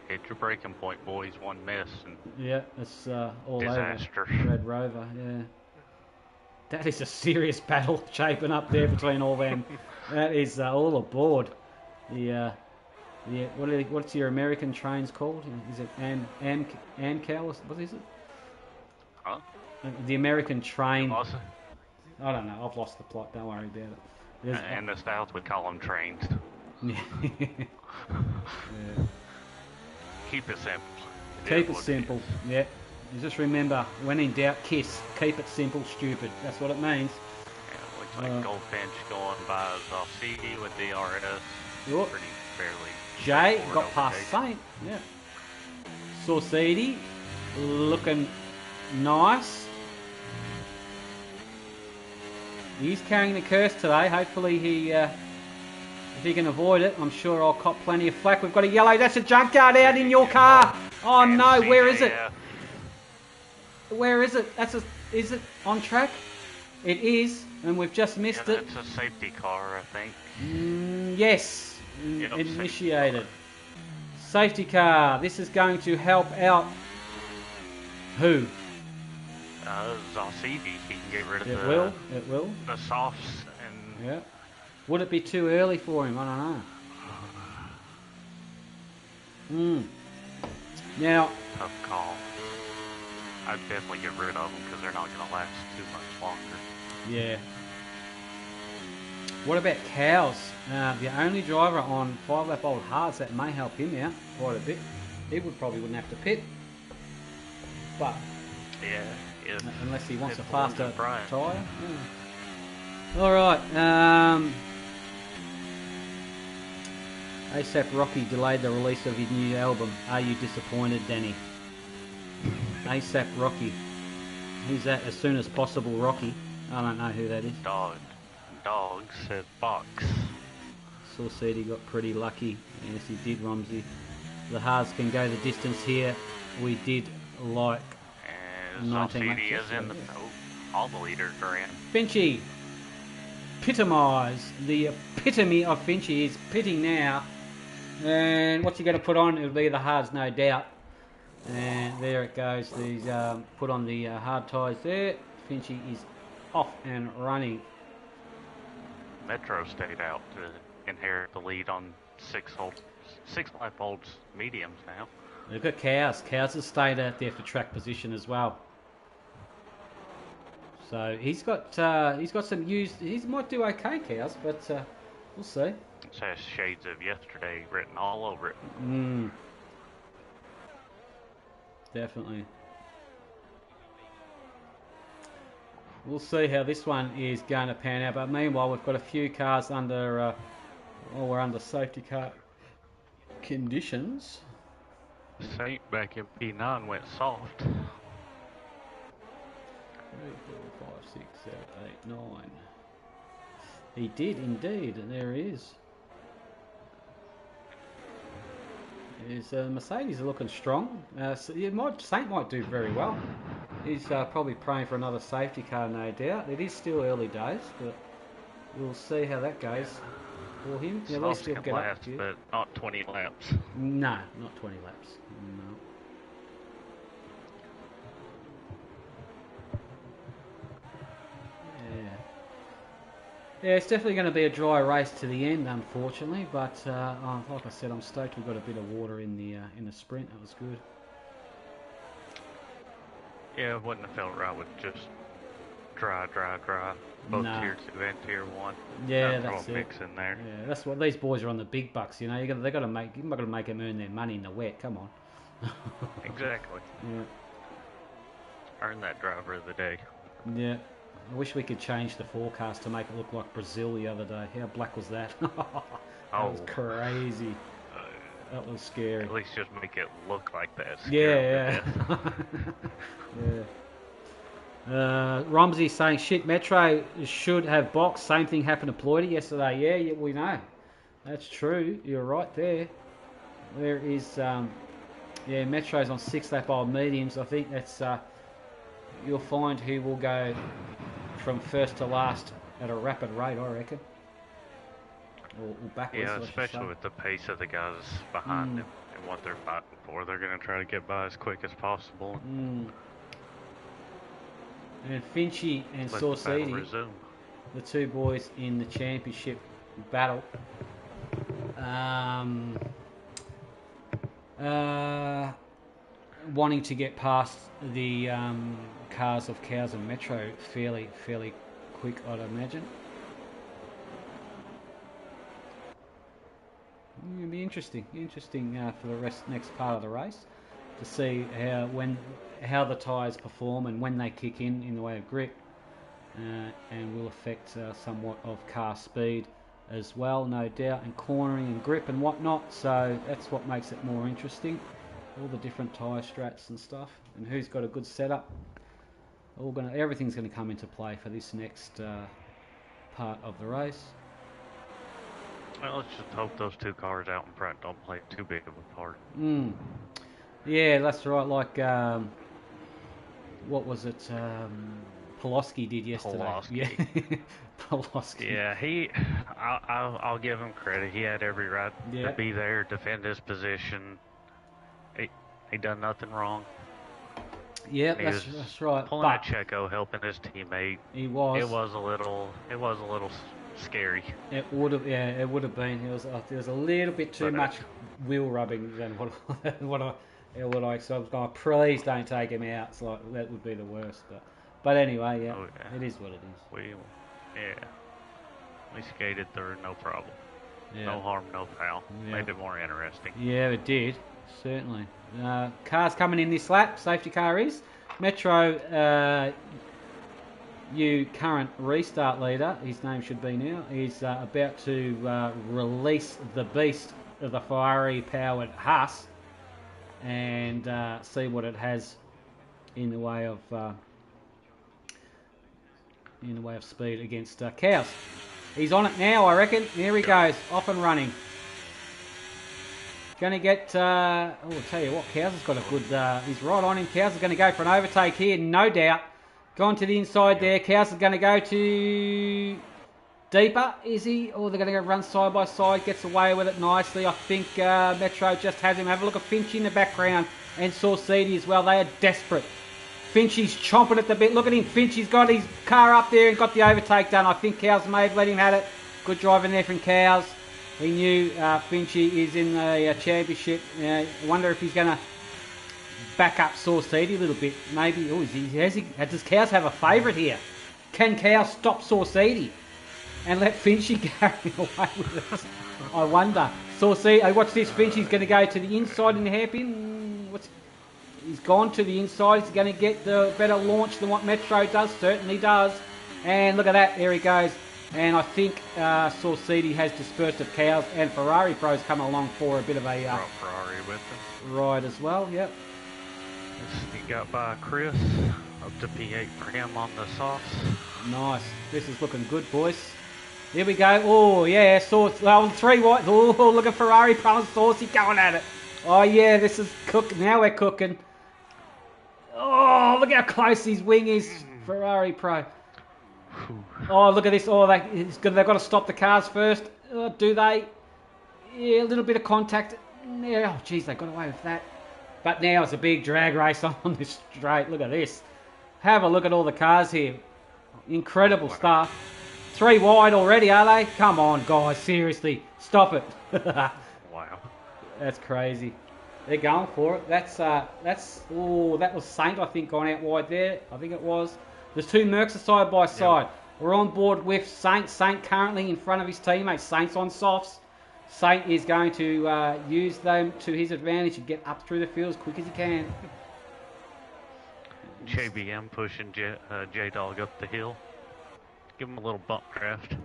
Hit your braking point, boys. One miss. And yeah, it's all disaster. Over. Red Rover, yeah. That is a serious battle shaping up there between all them. That is all aboard. What's your American trains called? Is it AmCal? What is it? Huh? The American train. I don't know. I've lost the plot. Don't worry about it. And the South would call them trains. Yeah. Keep it simple. Keep it simple. Yeah. You just remember, when in doubt, kiss. Keep it simple, stupid. That's what it means. Yeah, looks like Goldfinch going by Zalcidi with the RS. Pretty fairly. Jay got past Saint. Yeah. Zalcidi looking nice. He's carrying the curse today. Hopefully if he can avoid it, I'm sure I'll cop plenty of flack. We've got a yellow. That's a junkyard out in your car. Oh no, where is it? Where is it? Is it on track? It is, and we've just missed it. It's a safety car, I think. Yes, initiated. Safety car. This is going to help out who? Zalcidi. He can get rid of It will. The softs and. Yeah. Would it be too early for him? I don't know. Now. Tough call. I'd definitely get rid of them because they're not going to last too much longer. Yeah. What about Cows? The only driver on 5-lap old hards that may help him out quite a bit. He wouldn't have to pit. But yeah, unless he wants a faster tyre. Yeah. All right. ASAP Rocky delayed the release of his new album. Are you disappointed, Danny? ASAP Rocky. Who's that? As soon as possible, Rocky. I don't know who that is. Dog said box. Zalcidi got pretty lucky. Yes, he did, Romsey. The hards can go the distance here. We did like. And Zalcidi is in the. All the leaders are in. Finchy. The epitome of Finchy is pitting now. And what's he going to put on? It'll be the hards, no doubt. And there it goes. These put on the hard tyres there. Finchy is off and running. Metro stayed out to inherit the lead on 6-lap olds mediums now. Look at Cows. Cows has stayed out there for track position as well. So he's got some used. He might do okay, Cows, but we'll see. It has shades of yesterday written all over it. Definitely. We'll see how this one is going to pan out. But meanwhile, we've got a few cars under. We're under safety car conditions. Saint back in P9 went soft. 3, 4, 5, 6, 7, 8, 9. He did indeed, and there he is. His Mercedes are looking strong. Saint might do very well. He's probably praying for another safety car, no doubt. It is still early days, but we'll see how that goes for him. Yeah, at least he'll get last, up but not 20 laps. No, not 20 laps. No. Yeah, it's definitely going to be a dry race to the end, unfortunately. But like I said, I'm stoked we got a bit of water in the sprint. That was good. Yeah, it wouldn't have felt right with just dry. Both Tier 2 and Tier 1. Yeah, that's it. Mix in there. Yeah, that's what these boys are on the big bucks. You know, you're not going to make them earn their money in the wet. Come on. Exactly. Yeah. Earn that driver of the day. Yeah. I wish we could change the forecast to make it look like Brazil the other day. How black was that? That was crazy. That was scary. At least just make it look like that. Yeah. Yeah. Romsey saying, shit, Metro should have boxed. Same thing happened to Ploydy yesterday. Yeah, we know. That's true. You're right there. There is, Metro's on 6 lap old mediums. I think that's, you'll find who will go from first to last at a rapid rate, I reckon. Or backwards. Yeah, especially with the pace of the guys behind them and what they're fighting for. They're going to try to get by as quick as possible. And Finchy and Saucidi, the two boys in the championship battle, wanting to get past the cars of Cows and Metro fairly quick, I'd imagine. It'll be interesting for the next part of the race to see how the tyres perform and when they kick in the way of grip, and will affect somewhat of car speed as well, no doubt, and cornering and grip and whatnot. So that's what makes it more interesting. All the different tyre strats and stuff, and who's got a good setup. Everything's going to come into play for this next part of the race. Well, let's just hope those two cars out in front don't play too big of a part. Yeah, that's right. Like, what was it? Pulaski did yesterday. Pulaski. Pulaski. Yeah, I'll give him credit. He had every right to be there, defend his position. He done nothing wrong. Yeah, that's right. Pulling a Checo, helping his teammate. He was. It was a little scary. It would have been. It was a little bit too much wheel rubbing than what I. So I was going, please don't take him out. It's like that would be the worst. But anyway, it is what it is. We skated through, no problem. Yeah. No harm, no foul. Made it more interesting. Yeah, it did. Certainly. Cars coming in this lap. Safety car is Metro. You current restart leader, his name should be now, is about to release the beast of the Ferrari-powered Haas and see what it has in the way of speed against Cows. He's on it now, I reckon. There he goes, off and running. Going to get, I'll tell you what, Cows has got a good, he's right on him. Cows is going to go for an overtake here, no doubt. Gone to the inside there. Cows is going to go to deeper, is he? Or they're going to go run side by side. Gets away with it nicely. I think Metro just has him. Have a look at Finch in the background and Saucidi as well. They are desperate. Finchy's chomping at the bit. Look at him. Finchy's got his car up there and got the overtake done. I think Cows may have let him have it. Good driving there from Cows. He knew Finchy is in the championship. I wonder if he's going to back up Saucidi a little bit. Maybe. Does Cows have a favourite here? Can Cows stop Saucidi and let Finchy carry away with it? I wonder. Saucidi, watch this. Finchy's going to go to the inside in the hairpin. He's gone to the inside. He's going to get the better launch than what Metro does. Certainly does. And look at that. There he goes. And I think Saucidi has dispersed of Cows, and Ferrari Pro's come along for a bit of a Ferrari with him. Ride as well. Yep. He got by Chris, up to P8 for him on the softs. Nice. This is looking good, boys. Here we go. Oh, yeah. 3 white. Oh, look at Ferrari Pro and Saucy going at it. Oh, yeah. This is cook. Now we're cooking. Oh, look how close his wing is. Ferrari Pro. Oh, look at this. Oh, they've got to stop the cars first. Do they? Yeah, a little bit of contact. Yeah, oh, geez, they got away with that. But now it's a big drag race on this straight. Look at this. Have a look at all the cars here. Incredible stuff. 3 wide already, are they? Come on, guys. Seriously. Stop it. Wow. That's crazy. They're going for it. That was Saint, I think, gone out wide there. I think it was. There's 2 Mercs side by side. Yep. We're on board with Saint. Saint currently in front of his teammates. Saint's on softs. Saint is going to use them to his advantage and get up through the field as quick as he can. JBM pushing J-Dog up the hill. Give him a little bump draft.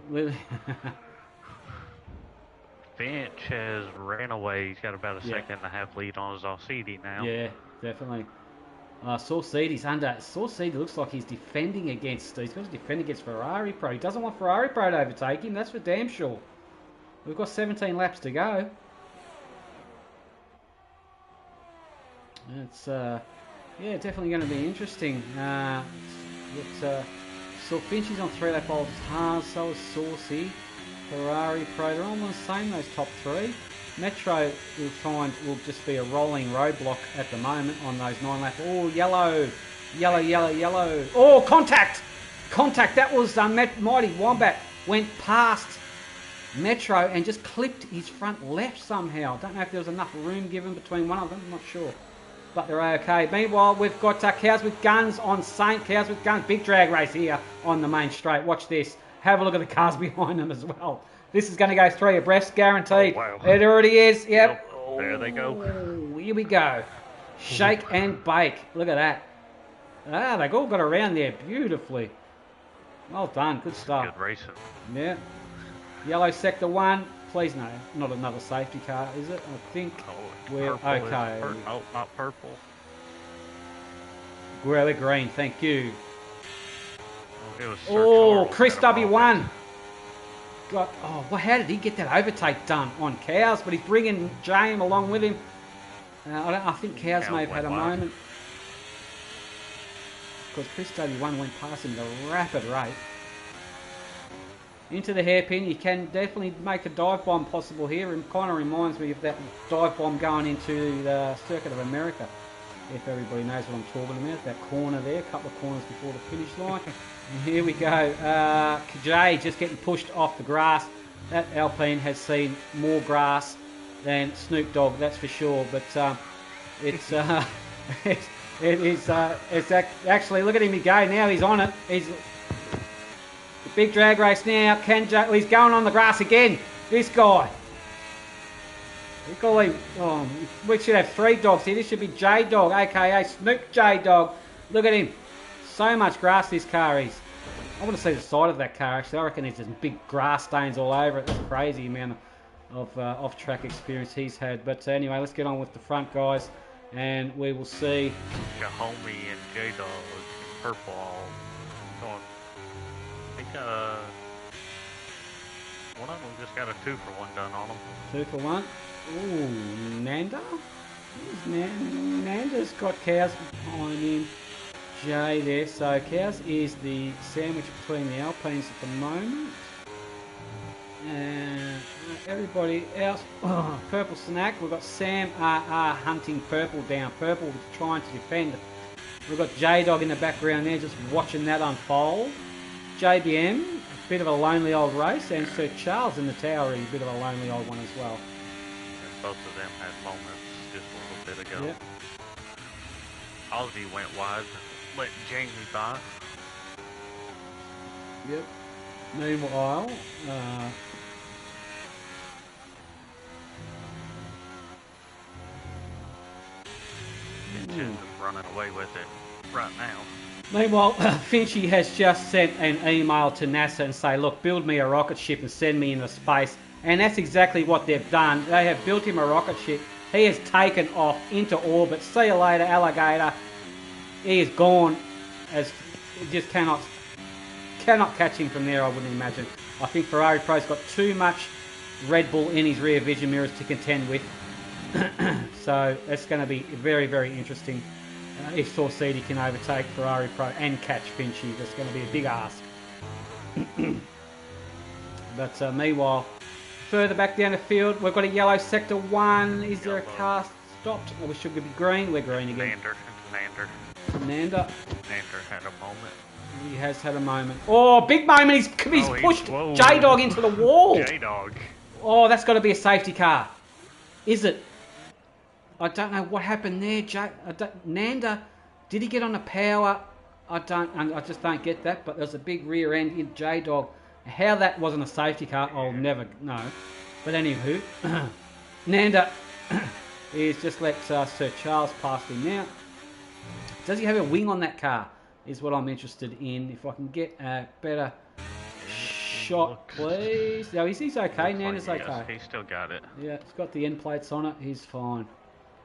Finch has ran away. He's got about a second and a half lead on his Alcidi now. Yeah, definitely. Saucidi's under. Saucidi looks like he's defending against. He's got to defend against Ferrari Pro. He doesn't want Ferrari Pro to overtake him. That's for damn sure. We've got 17 laps to go. It's yeah, definitely going to be interesting. So Finch is on 3-lap old Haas. So is Saucy. Ferrari Pro. They're all on the same. Those top three. Metro will find will just be a rolling roadblock at the moment on those 9-lap. Oh, yellow. Oh, contact. That was Mighty Wombat went past Metro and just clipped his front left somehow. Don't know if there was enough room given between one of them. I'm not sure. But they're okay. Meanwhile, we've got Cows with Guns on Saint. Cows with Guns. Big drag race here on the main straight. Watch this. Have a look at the cars behind them as well. This is going to go 3 abreast, guaranteed. Oh, wow. It already is. Yep. There they go. Oh, here we go. Shake and bake. Look at that. Ah, they all got around there beautifully. Well done. Good stuff. Good racing. Yeah. Yellow sector 1. Please no, not another safety car, is it? I think we're okay. Oh, not purple. We're green, thank you. Oh, Chris W1. Got, well, how did he get that overtake done on Cows? But he's bringing James along with him. I think Cows may have had a moment. Because Chris W1 went past him at a rapid rate. Into the hairpin, you can definitely make a dive bomb possible here. It kind of reminds me of that dive bomb going into the Circuit of America. If everybody knows what I'm talking about, that corner there, a couple of corners before the finish line. And here we go. Jay just getting pushed off the grass. That Alpine has seen more grass than Snoop Dogg, that's for sure. But it's actually, look at him go now. He's on it. He's the big drag race now. He's going on the grass again. This guy. We call him. Oh, we should have 3 dogs here. This should be J Dog, aka Snoop J Dog. Look at him. So much grass this car is. I want to see the side of that car actually. I reckon there's just big grass stains all over it. That's crazy amount of off-track experience he's had. But anyway, let's get on with the front guys, and we will see. Got Homie and J Dog purple all going. I think one of them just got a 2-for-1 done on them. 2 for 1. Ooh, Nanda? Nanda's got Cows behind him. Jay there. So Cows is the sandwich between the Alpines at the moment. And everybody else. Oh, purple snack. We've got Sam RR hunting purple down. Purple trying to defend. We've got J-Dog in the background there just watching that unfold. JBM, a bit of a lonely old race. And Sir Charles in the tower, a bit of a lonely old one as well. Both of them had moments just a little bit ago. Yep. Ozzy went wide, let Jamie by. Yep. Meanwhile, Finch is running away with it right now. Meanwhile, Finchy has just sent an email to NASA and say, look, build me a rocket ship and send me into space. And that's exactly what they've done. They have built him a rocket ship. He has taken off into orbit. See you later, alligator. He is gone. As just cannot catch him from there, I wouldn't imagine. I think Ferrari Pro's got too much Red Bull in his rear vision mirrors to contend with. So it's going to be very, very interesting. If Saucidi can overtake Ferrari Pro and catch Finchy, that's going to be a big ask. But meanwhile, further back down the field, we've got a yellow sector 1. Is there a car stopped? Or we should be green? We're green again. Nander had a moment. He has had a moment. Oh, big moment. He's pushed J-Dog into the wall. J-Dog. Oh, that's got to be a safety car. Is it? I don't know what happened there. Nanda, did he get on the power? I just don't get that. But there's a big rear end in J-Dog. How that wasn't a safety car, I'll never know. But anywho, Nanda is just let Sir Charles past him now. Does he have a wing on that car? Is what I'm interested in. If I can get a better shot, please. No, he's okay. Nana's okay. He's still got it. Yeah, it's got the end plates on it. He's fine.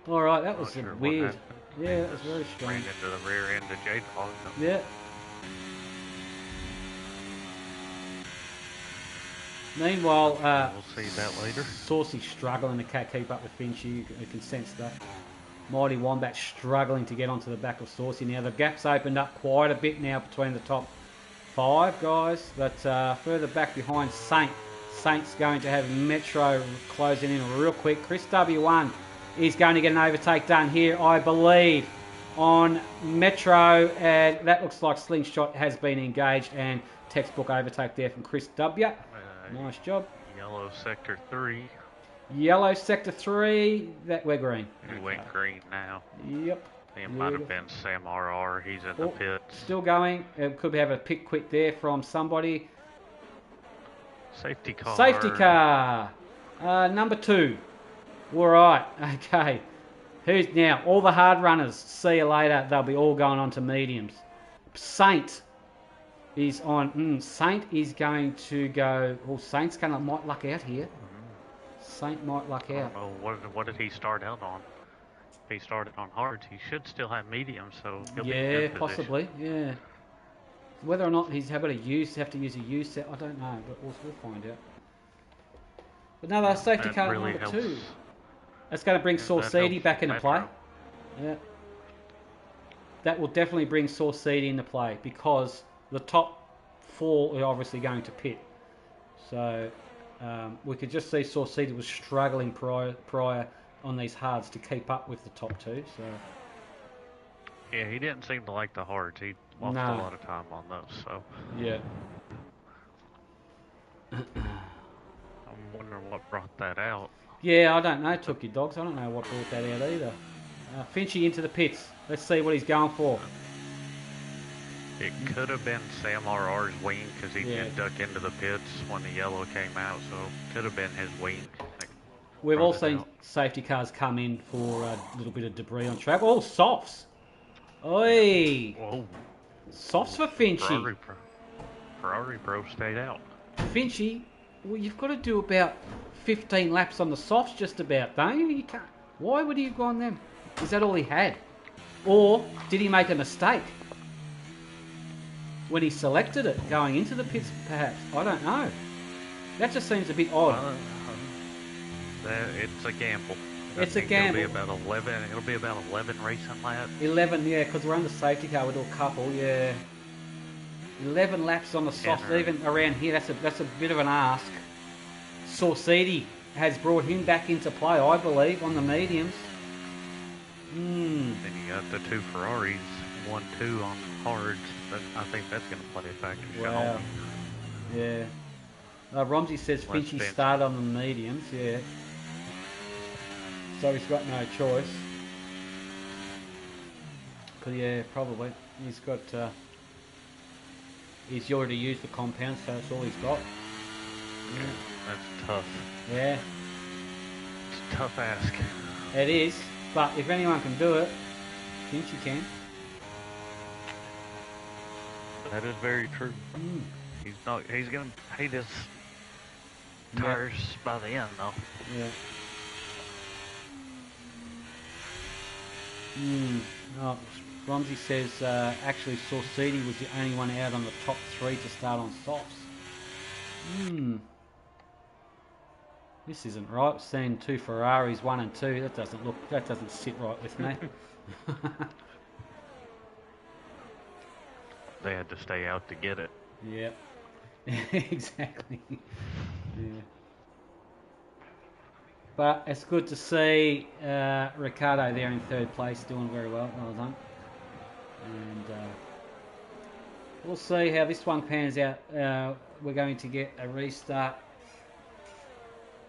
All right, that was weird. Yeah, that was very strange. Ran into the rear end of J-Dog. Yeah. Meanwhile, we'll see that later. Saucy's struggling to keep up with Finchy. You can sense that. Mighty Wombat struggling to get onto the back of Saucy now. The gap's opened up quite a bit now between the top 5 guys, but further back behind Saint's going to have Metro closing in real quick. Chris W1 is going to get an overtake done here, I believe, on Metro, and that looks like Slingshot has been engaged, and textbook overtake there from Chris W. Nice job. Yellow sector 3. Yellow sector 3. That we're green. He went green now. Yep. It might have been Sam RR. He's in the pits. Still going. Could have a pick quick there from somebody. Safety car. Safety car. Number 2. All right. Okay. Who's now? All the hard runners. See you later. They'll be all going on to mediums. Saint is on. Saint is going to go. Well, Saint's going to might luck out here. Saint might luck out. I don't know. What did he start out on? If he started on hards, he should still have mediums, so he'll be in good possibly. Yeah. Whether or not he's have to use a use set, I don't know, but we'll find out. But another safety car really number 2. That's going to bring Saucedi back into play. Yeah. That will definitely bring Saucedi into play because the top 4 are obviously going to pit. So we could just see Saucedi was struggling prior on these hards to keep up with the top 2. So yeah, he didn't seem to like the hards. He lost a lot of time on those. So yeah. I'm wondering what brought that out. Yeah, I don't know, Took Your Dogs. I don't know what brought that out either. Finchy into the pits. Let's see what he's going for. It could have been Sam RR's wing because he did duck into the pits when the yellow came out, so it could have been his wing. We've all seen safety cars come in for a little bit of debris on track. Oh, softs. Oi. Whoa. Softs for Finchy. Ferrari Pro stayed out. Finchy, well, you've got to do about 15 laps on the softs just about, don't you? You can't. Why would he have gone them? Is that all he had? Or did he make a mistake when he selected it going into the pits, perhaps? I don't know. That just seems a bit odd. It's a gamble. It's a gamble. It'll be about 11 racing laps. 11, yeah, because we're under safety car. We'll do a couple, yeah. 11 laps on the softs, even around here. That's a bit of an ask. Saucedi has brought him back into play, I believe, on the mediums. Then you got the 2 Ferraris, 1-2 on hards. I think that's going to play a factor. Wow. Yeah. Romsey says Finchy started on the mediums, yeah. So he's got no choice. But yeah, probably. He's got... he's already used the compound, so that's all he's got. Yeah, that's tough. Yeah. It's a tough ask. It is, but if anyone can do it, Finchy can. That is very true. He's going to hate his tires by the end, though. Yeah. Oh, Romsey says actually Saucedi was the only one out on the top 3 to start on softs. This isn't right. Seeing 2 Ferraris, 1 and 2. That doesn't sit right with me. They had to stay out to get it. Yeah. Exactly. Yeah. But it's good to see Ricardo there in 3rd place, doing very well. Well done. And we'll see how this one pans out. We're going to get a restart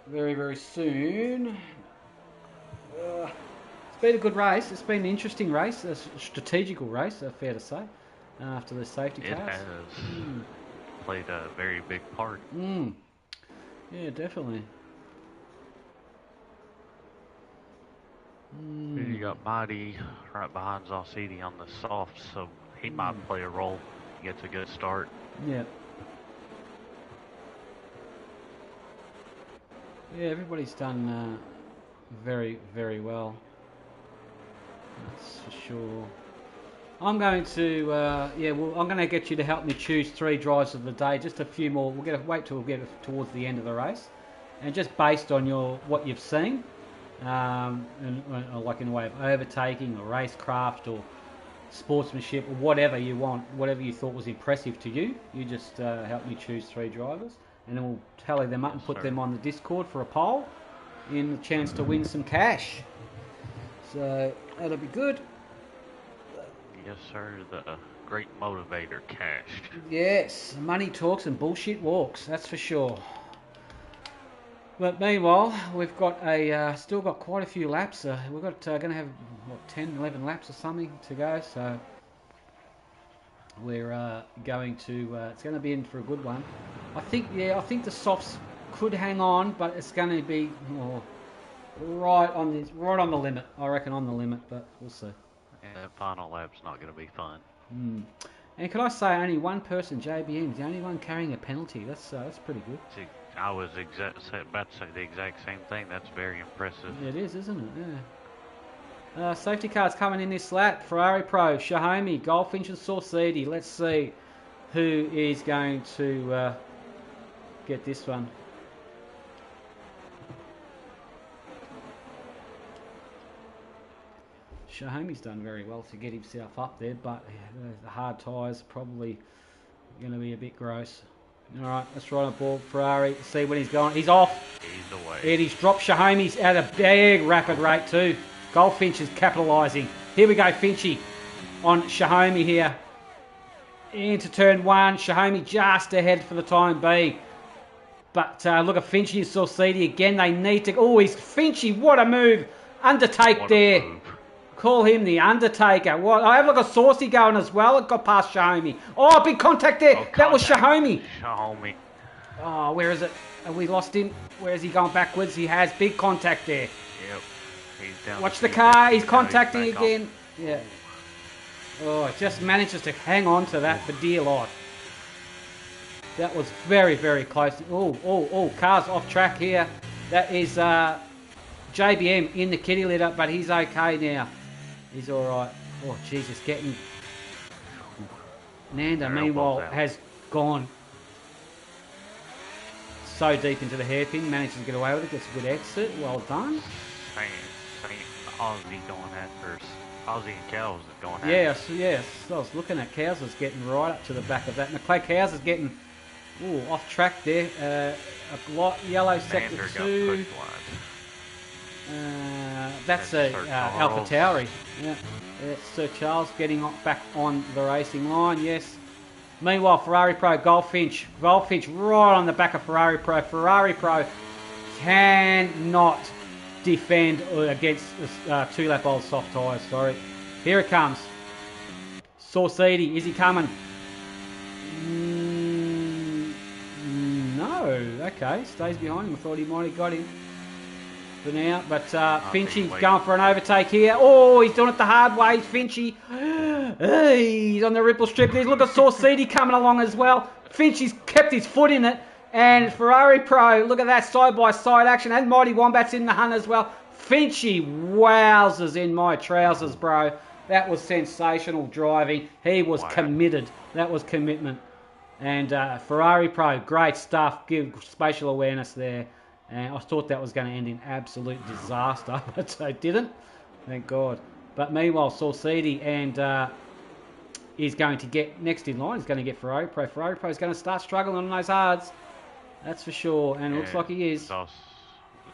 very, very soon. It's been a good race. It's been an interesting race, a strategical race, fair to say, after the safety cars. It has played a very big part. Yeah, definitely. You got Mighty right behind Zalcidi on the soft, so he might play a role. He gets a good start. Yeah. Yeah, everybody's done very, very well. That's for sure. I'm going to, I'm going to get you to help me choose 3 drives of the day. Just a few more. We're going to wait till we get towards the end of the race, and just based on what you've seen, and like in the way of overtaking or racecraft or sportsmanship or whatever you want, whatever you thought was impressive to you. You just help me choose 3 drivers, and then we'll tally them up and put them on the Discord for a poll in the chance to win some cash. So that'll be good. Yes, sir. The great motivator, cash. Yes, money talks and bullshit walks. That's for sure. But meanwhile, we've got still got quite a few laps. We've got going to have 10, 11 laps or something to go. So we're going to. It's going to be in for a good one. I think the softs could hang on, but it's going to be right on the limit. I reckon on the limit, but we'll see. Yeah, that final lap's not going to be fun. And can I say, only one person, JBM, is the only one carrying a penalty. That's pretty good. I was about to say the exact same thing. That's very impressive. It is, isn't it? Yeah. Safety cars coming in this lap. Ferrari Pro, Shahomi, Goldfinch and Saucidi. Let's see who is going to get this one. Shahomi's done very well to get himself up there, but the hard tyres are probably going to be a bit gross. All right, let's ride on board Ferrari. See when he's going. He's off. He's away. And he's dropped Shahomi's at a big rapid rate too. Goldfinch is capitalising. Here we go, Finchy on Shahomi here. Into turn 1. Shahomi just ahead for the time being. But look at Finchy and Saucidi again. They need to... Oh, he's Finchy. What a move. Undertake there. Call him the Undertaker. What? I have a look at Saucy going as well. It got past Shahomi. Oh, big contact there. That was Shahomi. Shahomi. Oh, where is it? Have we lost him? Where is he going backwards? He has big contact there. Yep. He's down. Watch the car. He's contacting again. Yeah. Oh, it just manages to hang on to that for dear life. That was very, very close. Oh, cars off track here. That is JBM in the kitty litter, but he's okay now. He's all right. Oh, Jesus, getting... Nanda, meanwhile, has gone so deep into the hairpin, manages to get away with it, gets a good exit. Well done. Same Aussie going after Aussie and Cows is going after. Yes. I was looking at Cows was getting right up to the back of that. McClay Cows is getting off track there. A lot yellow sector 2. That's Alpha Tauri. Yeah. Sir Charles getting back on the racing line, yes. Meanwhile, Ferrari Pro, Goldfinch right on the back of Ferrari Pro. Ferrari Pro cannot defend against 2-lap old soft tyres, sorry. Here it comes. Saucidi, is he coming? No, okay, stays behind him. I thought he might have got him for now, but Finchy's going for an overtake here. Oh, he's doing it the hard way, Finchy. He's on the ripple strip. Look at Saucidi coming along as well. Finchy's kept his foot in it, and Ferrari Pro, look at that side-by-side action, and Mighty Wombat's in the hunt as well. Finchy, wowzers in my trousers, bro. That was sensational driving. He was committed. That was commitment. And Ferrari Pro, great stuff. Give spatial awareness there. And I thought that was going to end in absolute disaster, but it didn't. Thank God. But meanwhile, Saucidi and is going to get next in line. He's going to get Ferrari Pro. Ferrari Pro is going to start struggling on those hards. That's for sure. And it looks like he is.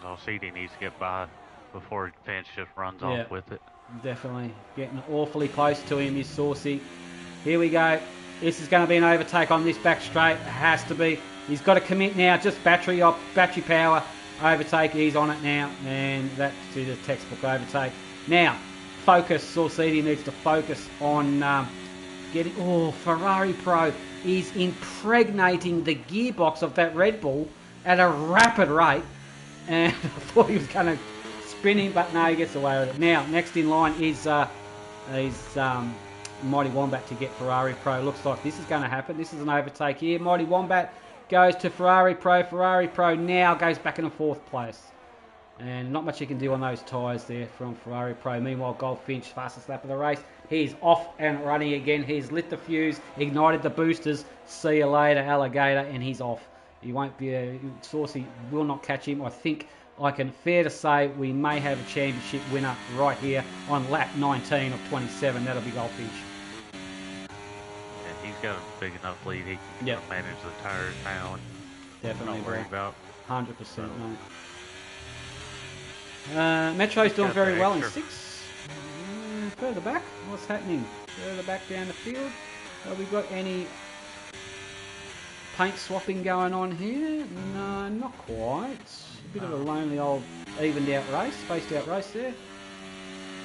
Saucidi needs to get by before Finch just runs off with it. Definitely. Getting awfully close to him is Saucy. Here we go. This is going to be an overtake on this back straight. It has to be. He's got to commit now. Just battery power. Overtake. He's on it now. And that's the textbook overtake. Now, focus. Saucidi needs to focus on getting... Oh, Ferrari Pro is impregnating the gearbox of that Red Bull at a rapid rate. And I thought he was going to spinning, but no, he gets away with it. Now, next in line is Mighty Wombat to get Ferrari Pro. Looks like this is going to happen. This is an overtake here. Mighty Wombat goes to Ferrari Pro. Ferrari Pro now goes back into 4th place. And not much you can do on those tyres there from Ferrari Pro. Meanwhile, Goldfinch, fastest lap of the race. He's off and running again. He's lit the fuse, ignited the boosters. See you later, alligator, and he's off. He won't be Saucy will not catch him. I think I can fair to say we may have a championship winner right here on lap 19 of 27. That'll be Goldfinch. Yeah, he's got a big enough lead. He can manage the tires now. Definitely, not worry about 100%. No. Metro's doing very well in 6th. Further back, what's happening? Further back down the field, have we got any paint swapping going on here? No, not quite. A bit of a lonely old evened out race, spaced out race there.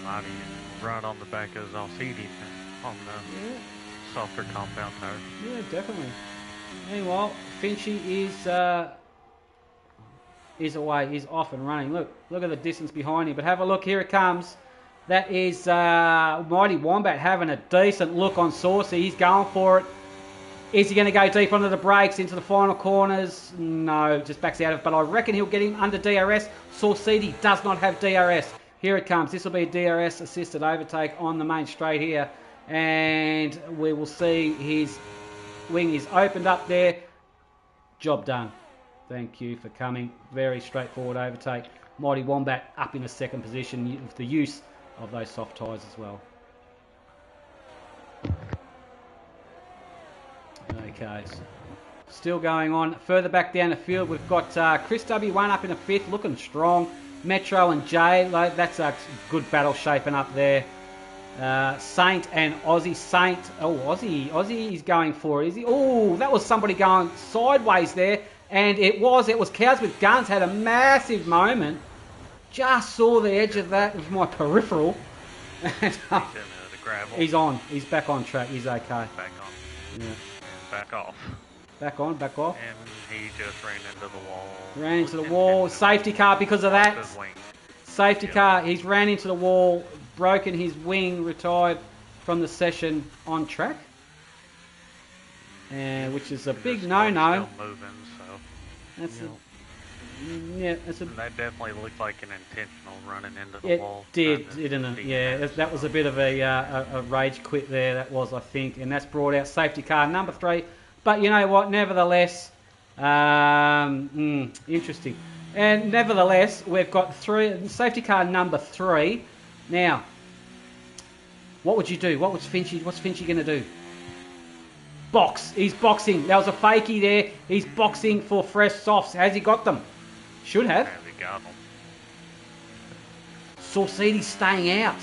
Marty right on the back of Zalcidi on the softer compound tire. Yeah, definitely. Meanwhile, Finchy is away. He's off and running. Look at the distance behind him. But have a look. Here it comes. That is Mighty Wombat having a decent look on Saucy. He's going for it. Is he going to go deep under the brakes into the final corners? No, just backs out of it. But I reckon he'll get him under DRS. Saucidi does not have DRS. Here it comes. This will be a DRS assisted overtake on the main straight here. And we will see his wing is opened up there. Job done. Thank you for coming. Very straightforward overtake. Mighty Wombat up in the 2nd position with the use of those soft tyres as well. Okay, so still going on. Further back down the field, we've got Chris W1 up in the 5th, looking strong. Metro and Jay, that's a good battle shaping up there. Saint and Aussie. Saint, Aussie is going for it, is he? Oh, that was somebody going sideways there. And it was Cows with Guns had a massive moment. Just saw the edge of that with my peripheral. And, the gravel. He's on. He's back on track. He's okay. Back on. Yeah. And back off. Back on, back off. And he just ran into the wall. Ran into the wall. Safety car because of that. Safety car. He's ran into the wall, broken his wing, retired from the session on track. Which is a big no-no. Still moving, so. That's that definitely looked like an intentional running into the wall. It did, didn't it? Yeah, that was a bit of a rage quit there, that was, I think, and that's brought out safety car number 3. But you know what, nevertheless, interesting. And nevertheless, we've got safety car number 3. Now, what would you do? What's Finchy going to do? Box. He's boxing. There was a fakie there. He's boxing for fresh softs. Has he got them? Should have. Has he got them? Saucidi's staying out.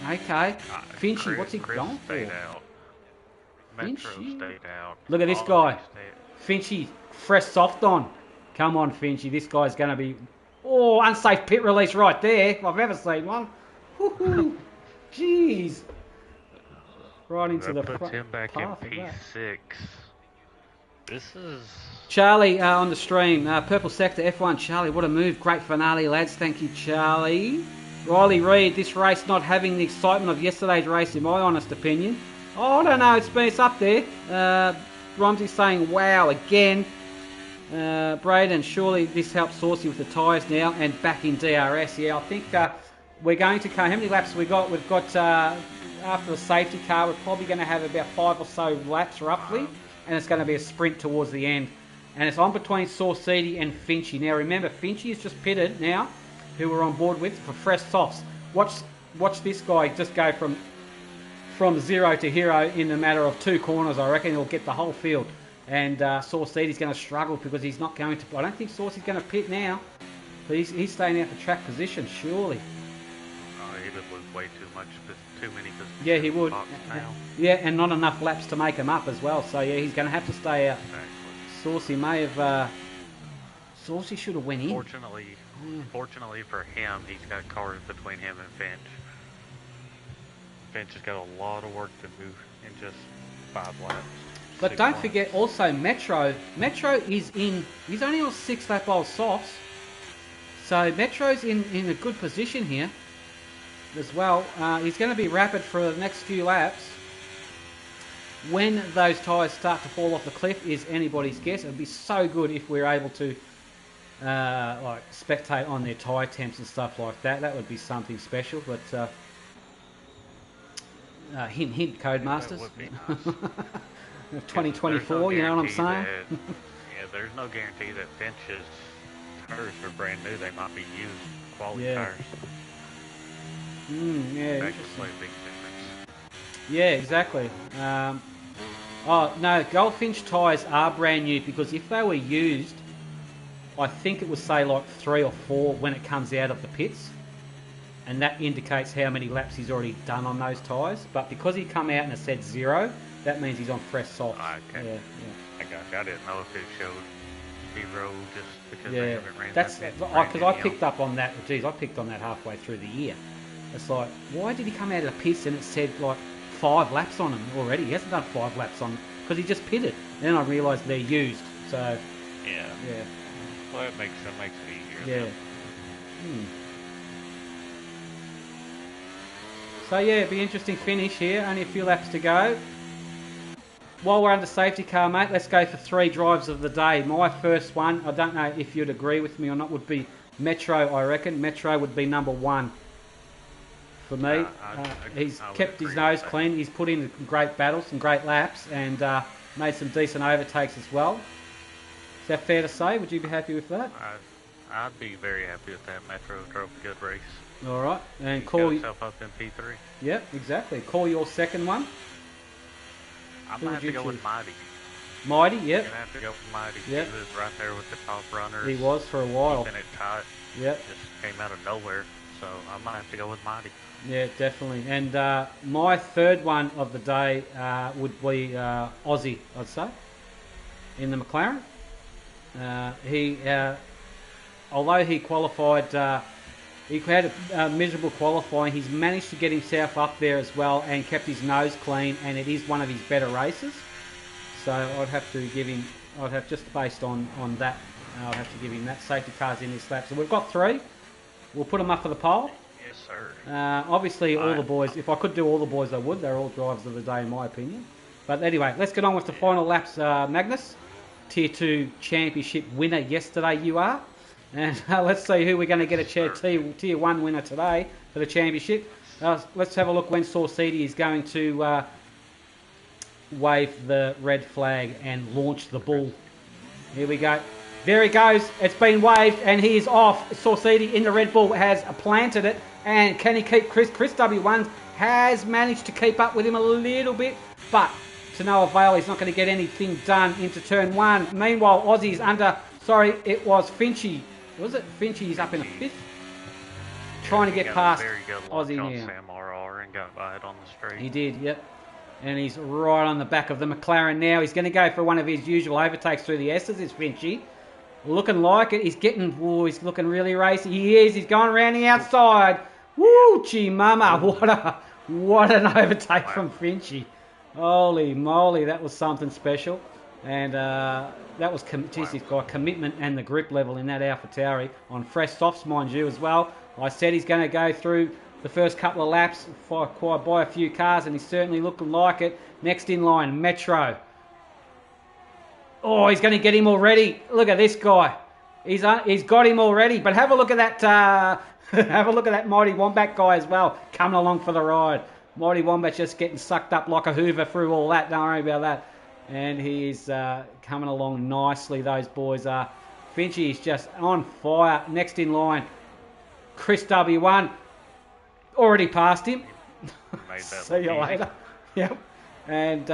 Okay. Finchy, what's he going for? Out. Metro stayed out. Look at this guy. Finchy, fresh soft on. Come on, Finchy. This guy's going to be... Oh, unsafe pit release right there. If I've ever seen one. Woohoo. Jeez. Right into the puts him back in P6. This is... Charlie on the stream. Purple Sector F1. Charlie, what a move. Great finale, lads. Thank you, Charlie. Riley Reid, this race not having the excitement of yesterday's race, in my honest opinion. Oh, I don't know. It's up there. Romsey's saying, wow, again. Braden, surely this helps Saucy with the tyres now and back in DRS. Yeah, I think we're going to... How many laps have we got? We've got... after the safety car, we're probably going to have about 5 or so laps roughly, and it's going to be a sprint towards the end. And it's on between Saucidi and Finchy. Now remember, Finchy is just pitted now, who we're on board with for fresh softs. Watch this guy just go from 0 to hero in the matter of 2 corners. I reckon he'll get the whole field. And Saucidi's going to struggle because he's not going to... I don't think Saucy's going to pit now, but he's staying out for track position, surely. He would lose way too many positions. Yeah, he would. Yeah, and not enough laps to make him up as well. So yeah, he's going to have to stay out. Exactly. Saucy may have... Saucy should have went in. Fortunately for him, he's got cars between him and Finch. Finch has got a lot of work to do in just 5 laps. But don't forget also Metro. Metro is in... He's only on 6 lap old softs. So Metro's in a good position here as well. He's going to be rapid for the next few laps. When those tyres start to fall off the cliff is anybody's guess. It would be so good if we're able to like spectate on their tyre temps and stuff like that. That would be something special. But hint, hint, Codemasters. That would be nice. 2024, you know what I'm saying? Yeah, there's no guarantee that Finch's tires are brand new. They might be used quality tires. Yeah, that could play a big difference. Yeah, exactly. Oh no, Goldfinch tyres are brand new, because if they were used, I think it would say like 3 or 4 when it comes out of the pits, and that indicates how many laps he's already done on those tyres. But because he come out and it said 0, that means he's on fresh softs. Okay. Yeah. I got you. I didn't know if it showed 0 just because they Yeah, haven't ran that's that because I picked up on that. Geez, I picked on that halfway through the year. It's like, why did he come out of the pits and it said like 5 laps on him already? He hasn't done 5 laps on, because he just pitted. And then I realised they're used. So yeah. Well, it makes it easier. Yeah. So yeah, it'd be an interesting finish here. Only a few laps to go. While we're under safety car, mate, let's go for 3 drives of the day. My first one, I don't know if you'd agree with me or not, would be Metro, I reckon. Metro would be number 1 for me. He's kept his nose clean. He's put in great battles, some great laps, and made some decent overtakes as well. Is that fair to say? Would you be happy with that? I'd be very happy with that. Metro drove a good race. All right, and He call got himself up in P3. Yep, exactly. Call your second one. I'm gonna have to go with Mighty. Mighty, yep. You're gonna have to go with Mighty. Yep. He was right there with the top runners. He was for a while. Keeping it tight. Yep. Just came out of nowhere. So I might have to go with Mighty. Yeah, definitely. And my third one of the day would be Aussie, I'd say, in the McLaren. Although he qualified, he had a miserable qualifying, he's managed to get himself up there as well and kept his nose clean, and it is one of his better races. So I'd have to give him, just based on that, I'd have to give him that. Safety car's in this lap. So we've got 3. We'll put them up for the poll. Yes, sir. Obviously, all the boys, if I could do all the boys, I would. They're all drivers of the day, in my opinion. But anyway, let's get on with the final laps, Magnus. Tier 2 championship winner yesterday, you are. And let's see who we're going to get a Tier 1 winner today for the championship. Let's have a look when Saucidi is going to wave the red flag and launch the bull. Here we go. There he goes. It's been waved and he is off. Saucidi in the Red Bull has planted it. And can he keep Chris? Chris W1 has managed to keep up with him a little bit, but to no avail. He's not going to get anything done into turn 1. Meanwhile, Aussie's under... Sorry, it was Finchy. Was it Finchy? He's up in a 5th. Trying to get past Aussie now. Sam RR and got by it on the straight. He did, yep. And he's right on the back of the McLaren now. He's going to go for one of his usual overtakes through the S's, is Finchy. Looking like it. He's getting... Whoa, he's looking really racy. He is. He's going around the outside. Woo, gee mama. What an overtake from Finchy. Holy moly, that was something special. And that was, he's got commitment and the grip level in that AlphaTauri on fresh softs, mind you, as well. I said he's going to go through the first couple of laps, buy a few cars, and he's certainly looking like it. Next in line, Metro. Oh, he's going to get him already. Look at this guy. He's got him already. But have a look at that. Have a look at that Mighty Wombat guy as well, coming along for the ride. Mighty Wombat's just getting sucked up like a hoover through all that. Don't worry about that. And he is coming along nicely. Those boys are. Finchy is just on fire. Next in line, Chris W1. Already passed him. See you later. Yep. And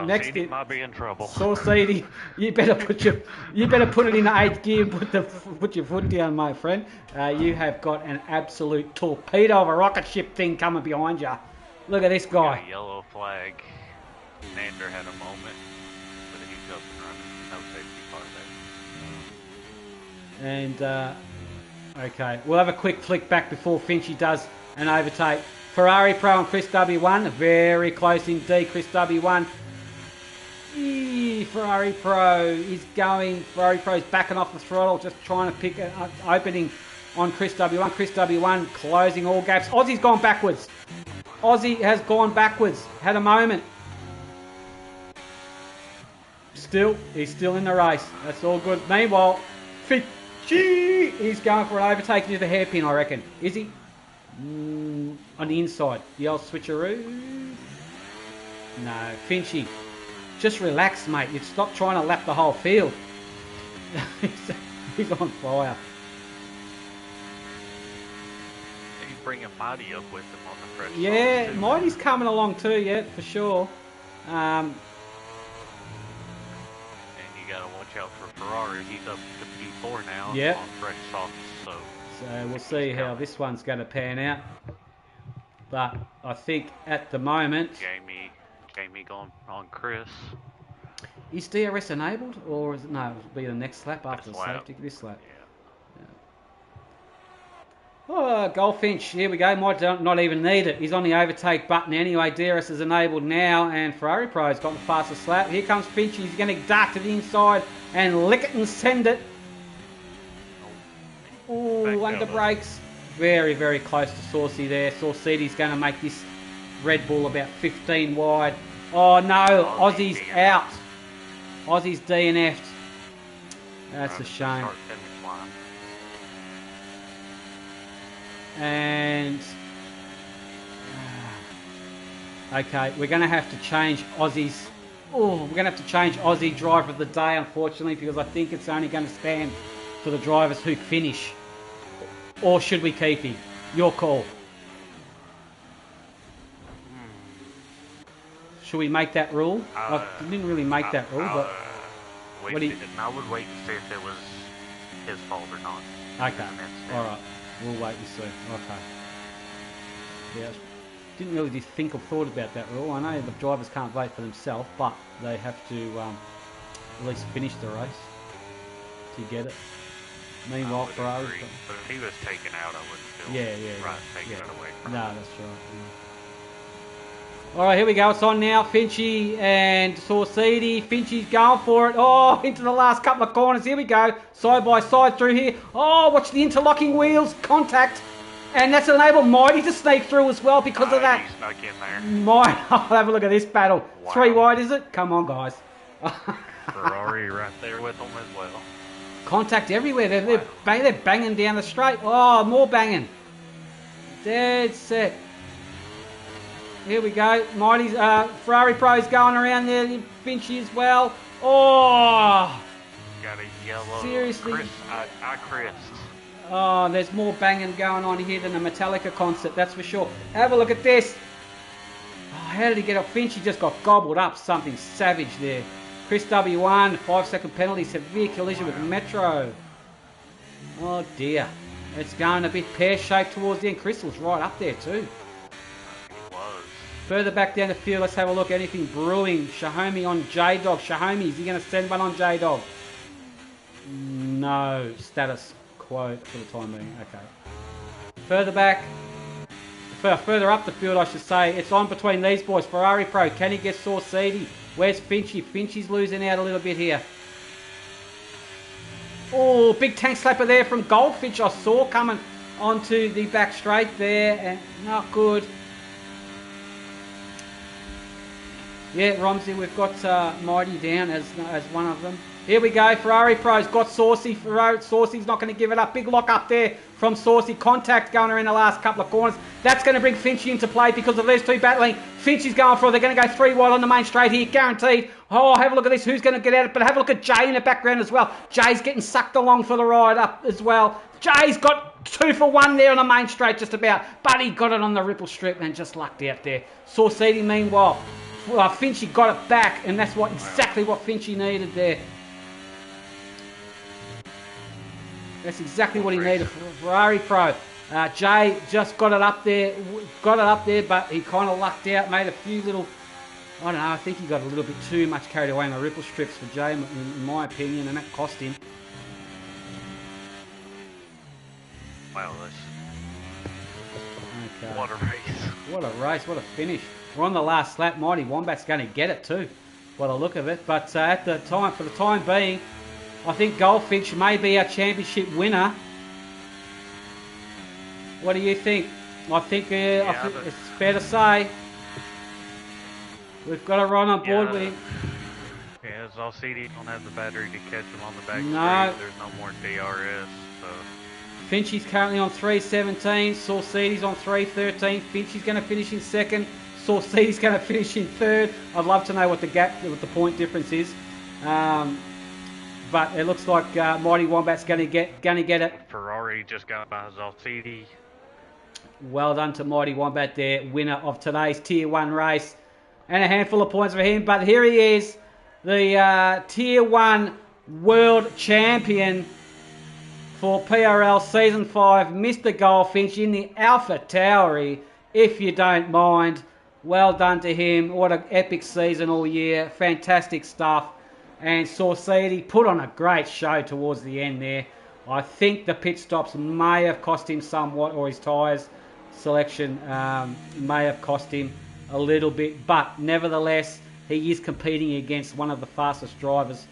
next in, might be in trouble. Saucidi, you better put it in the 8th gear and put your foot down, my friend. You have got an absolute torpedo of a rocket ship thing coming behind you. Look at this guy. A yellow flag. Nander had a moment, but he's up and running. No safety car there. And okay, we'll have a quick flick back before Finchy does an overtake. Ferrari Pro and Chris W1, very close indeed. Chris W1, Ferrari Pro is going. Ferrari Pro is backing off the throttle, just trying to pick an opening on Chris W1. Chris W1 closing all gaps. Aussie's gone backwards. Aussie has gone backwards. Had a moment. He's still in the race. That's all good. Meanwhile, Finchie, he's going for an overtake into the hairpin, I reckon. Is he? On the inside. The old switcheroo. No, Finchie. Just relax, mate. You stop trying to lap the whole field. He's on fire. He's bringing Mighty up with him on the fresh. Yeah, Mighty's coming along too, yeah, for sure. And you got to watch out for Ferrari. He's up to P4 now on fresh softs. So we'll see how this one's going to pan out. But I think at the moment... Jamie going on Chris. Is DRS enabled? Or is it... No, it'll be the next lap after the safety. This lap. Yeah. Oh, Goldfinch. Here we go. Might not even need it. He's on the overtake button anyway. DRS is enabled now. And Ferrari Pro's got the fastest lap. Here comes Finch. He's going to dart to the inside and lick it and send it. Oh, under brakes. Very, very close to Saucy there. Saucy's going to make this Red Bull about 15 wide. Oh no, Aussie's out. Aussie's DNF'd. That's a shame. And okay, we're going to have to change Aussie's. Oh, we're going to have to change Aussie driver of the day, unfortunately, because I think it's only going to stand for the drivers who finish. Or should we keep him? Your call. Should we make that rule? I didn't really make that rule, but... I would wait and see if it was his fault or not. Okay, alright. We'll wait and see. Okay. Yeah, didn't really think or thought about that rule. I know the drivers can't vote for themselves, but they have to at least finish the race to get it. Meanwhile, Ferrari... But if he was taken out, I wouldn't feel right taking it away from him. No, that's right. Yeah. Alright, here we go. It's on now. Finchie and Saucidi. Finchie's going for it. Oh, into the last couple of corners. Here we go. Side by side through here. Oh, watch the interlocking wheels. Contact. And that's enabled Mighty to sneak through as well because of that. He snuck in there. Mighty. Oh, have a look at this battle. Wow. 3 wide, is it? Come on, guys. Ferrari right there with them as well. Contact everywhere. They're banging down the straight. Oh, more banging. Dead set. Here we go. Mighty's Ferrari Pro's going around there. Finchie as well. Oh! Got a yellow. Seriously. Chris. Oh, there's more banging going on here than a Metallica concert, that's for sure. Have a look at this. Oh, how did he get up? Finchie just got gobbled up. Something savage there. Chris W1, 5-second penalty, severe collision with Metro. Oh dear. It's going a bit pear-shaped towards the end. Crystal's right up there too. Further back down the field, let's have a look. Anything brewing. Shahomi on J-Dog. Shahomi, is he going to send one on J-Dog? No. Status quo for the time being. Okay. Further back. Further up the field, I should say. It's on between these boys. Ferrari Pro. Can he get Saucidi? Where's Finchie? Finchie's losing out a little bit here. Oh, big tank slapper there from Goldfinch. I saw coming onto the back straight there. And not good. Yeah, Romsey, we've got Mighty down as one of them. Here we go. Ferrari Pro's got Saucy. Saucy's not going to give it up. Big lock up there from Saucy. Contact going around the last couple of corners. That's going to bring Finchie into play because of these two battling. Finchie's going for it. They're going to go 3 wide on the main straight here. Guaranteed. Oh, have a look at this. Who's going to get at it? But have a look at Jay in the background as well. Jay's getting sucked along for the ride up as well. Jay's got 2 for 1 there on the main straight just about. But he got it on the ripple strip and just lucked out there. Saucy, meanwhile. Finchie got it back, and that's exactly what Finchie needed there. That's exactly what he needed for Ferrari Pro. Jay just got it up there, but he kind of lucked out, made a few little, I don't know, I think he got a little bit too much carried away in the ripple strips for Jay, in my opinion, and that cost him. Wow, okay. What a race. What a race, what a finish. We're on the last lap. Mighty Wombat's going to get it too, by the look of it. But for the time being, I think Goldfinch may be our championship winner. What do you think? I think Yeah, it's fair to say we've got to run on board with yeah, him. yeah. Zalcidi don't have the battery to catch him on the back straight. No, There's no more DRS, so Finchie's currently on 3:17. Saucidi's on 3:13. Finchie's going to finish in second. Saucidi's going to finish in third. I'd love to know what the point difference is. But it looks like Mighty Wombat's going to get it. Ferrari just got by Zalcidi. Well done to Mighty Wombat there, winner of today's Tier 1 race. And a handful of points for him. But here he is, the Tier 1 World Champion for PRL Season 5, Mr. Goldfinch in the Alpha Tauri, if you don't mind. Well done to him. What an epic season all year. Fantastic stuff. And Saucidi put on a great show towards the end there. I think the pit stops may have cost him somewhat, or his tyres selection may have cost him a little bit. But nevertheless, he is competing against one of the fastest drivers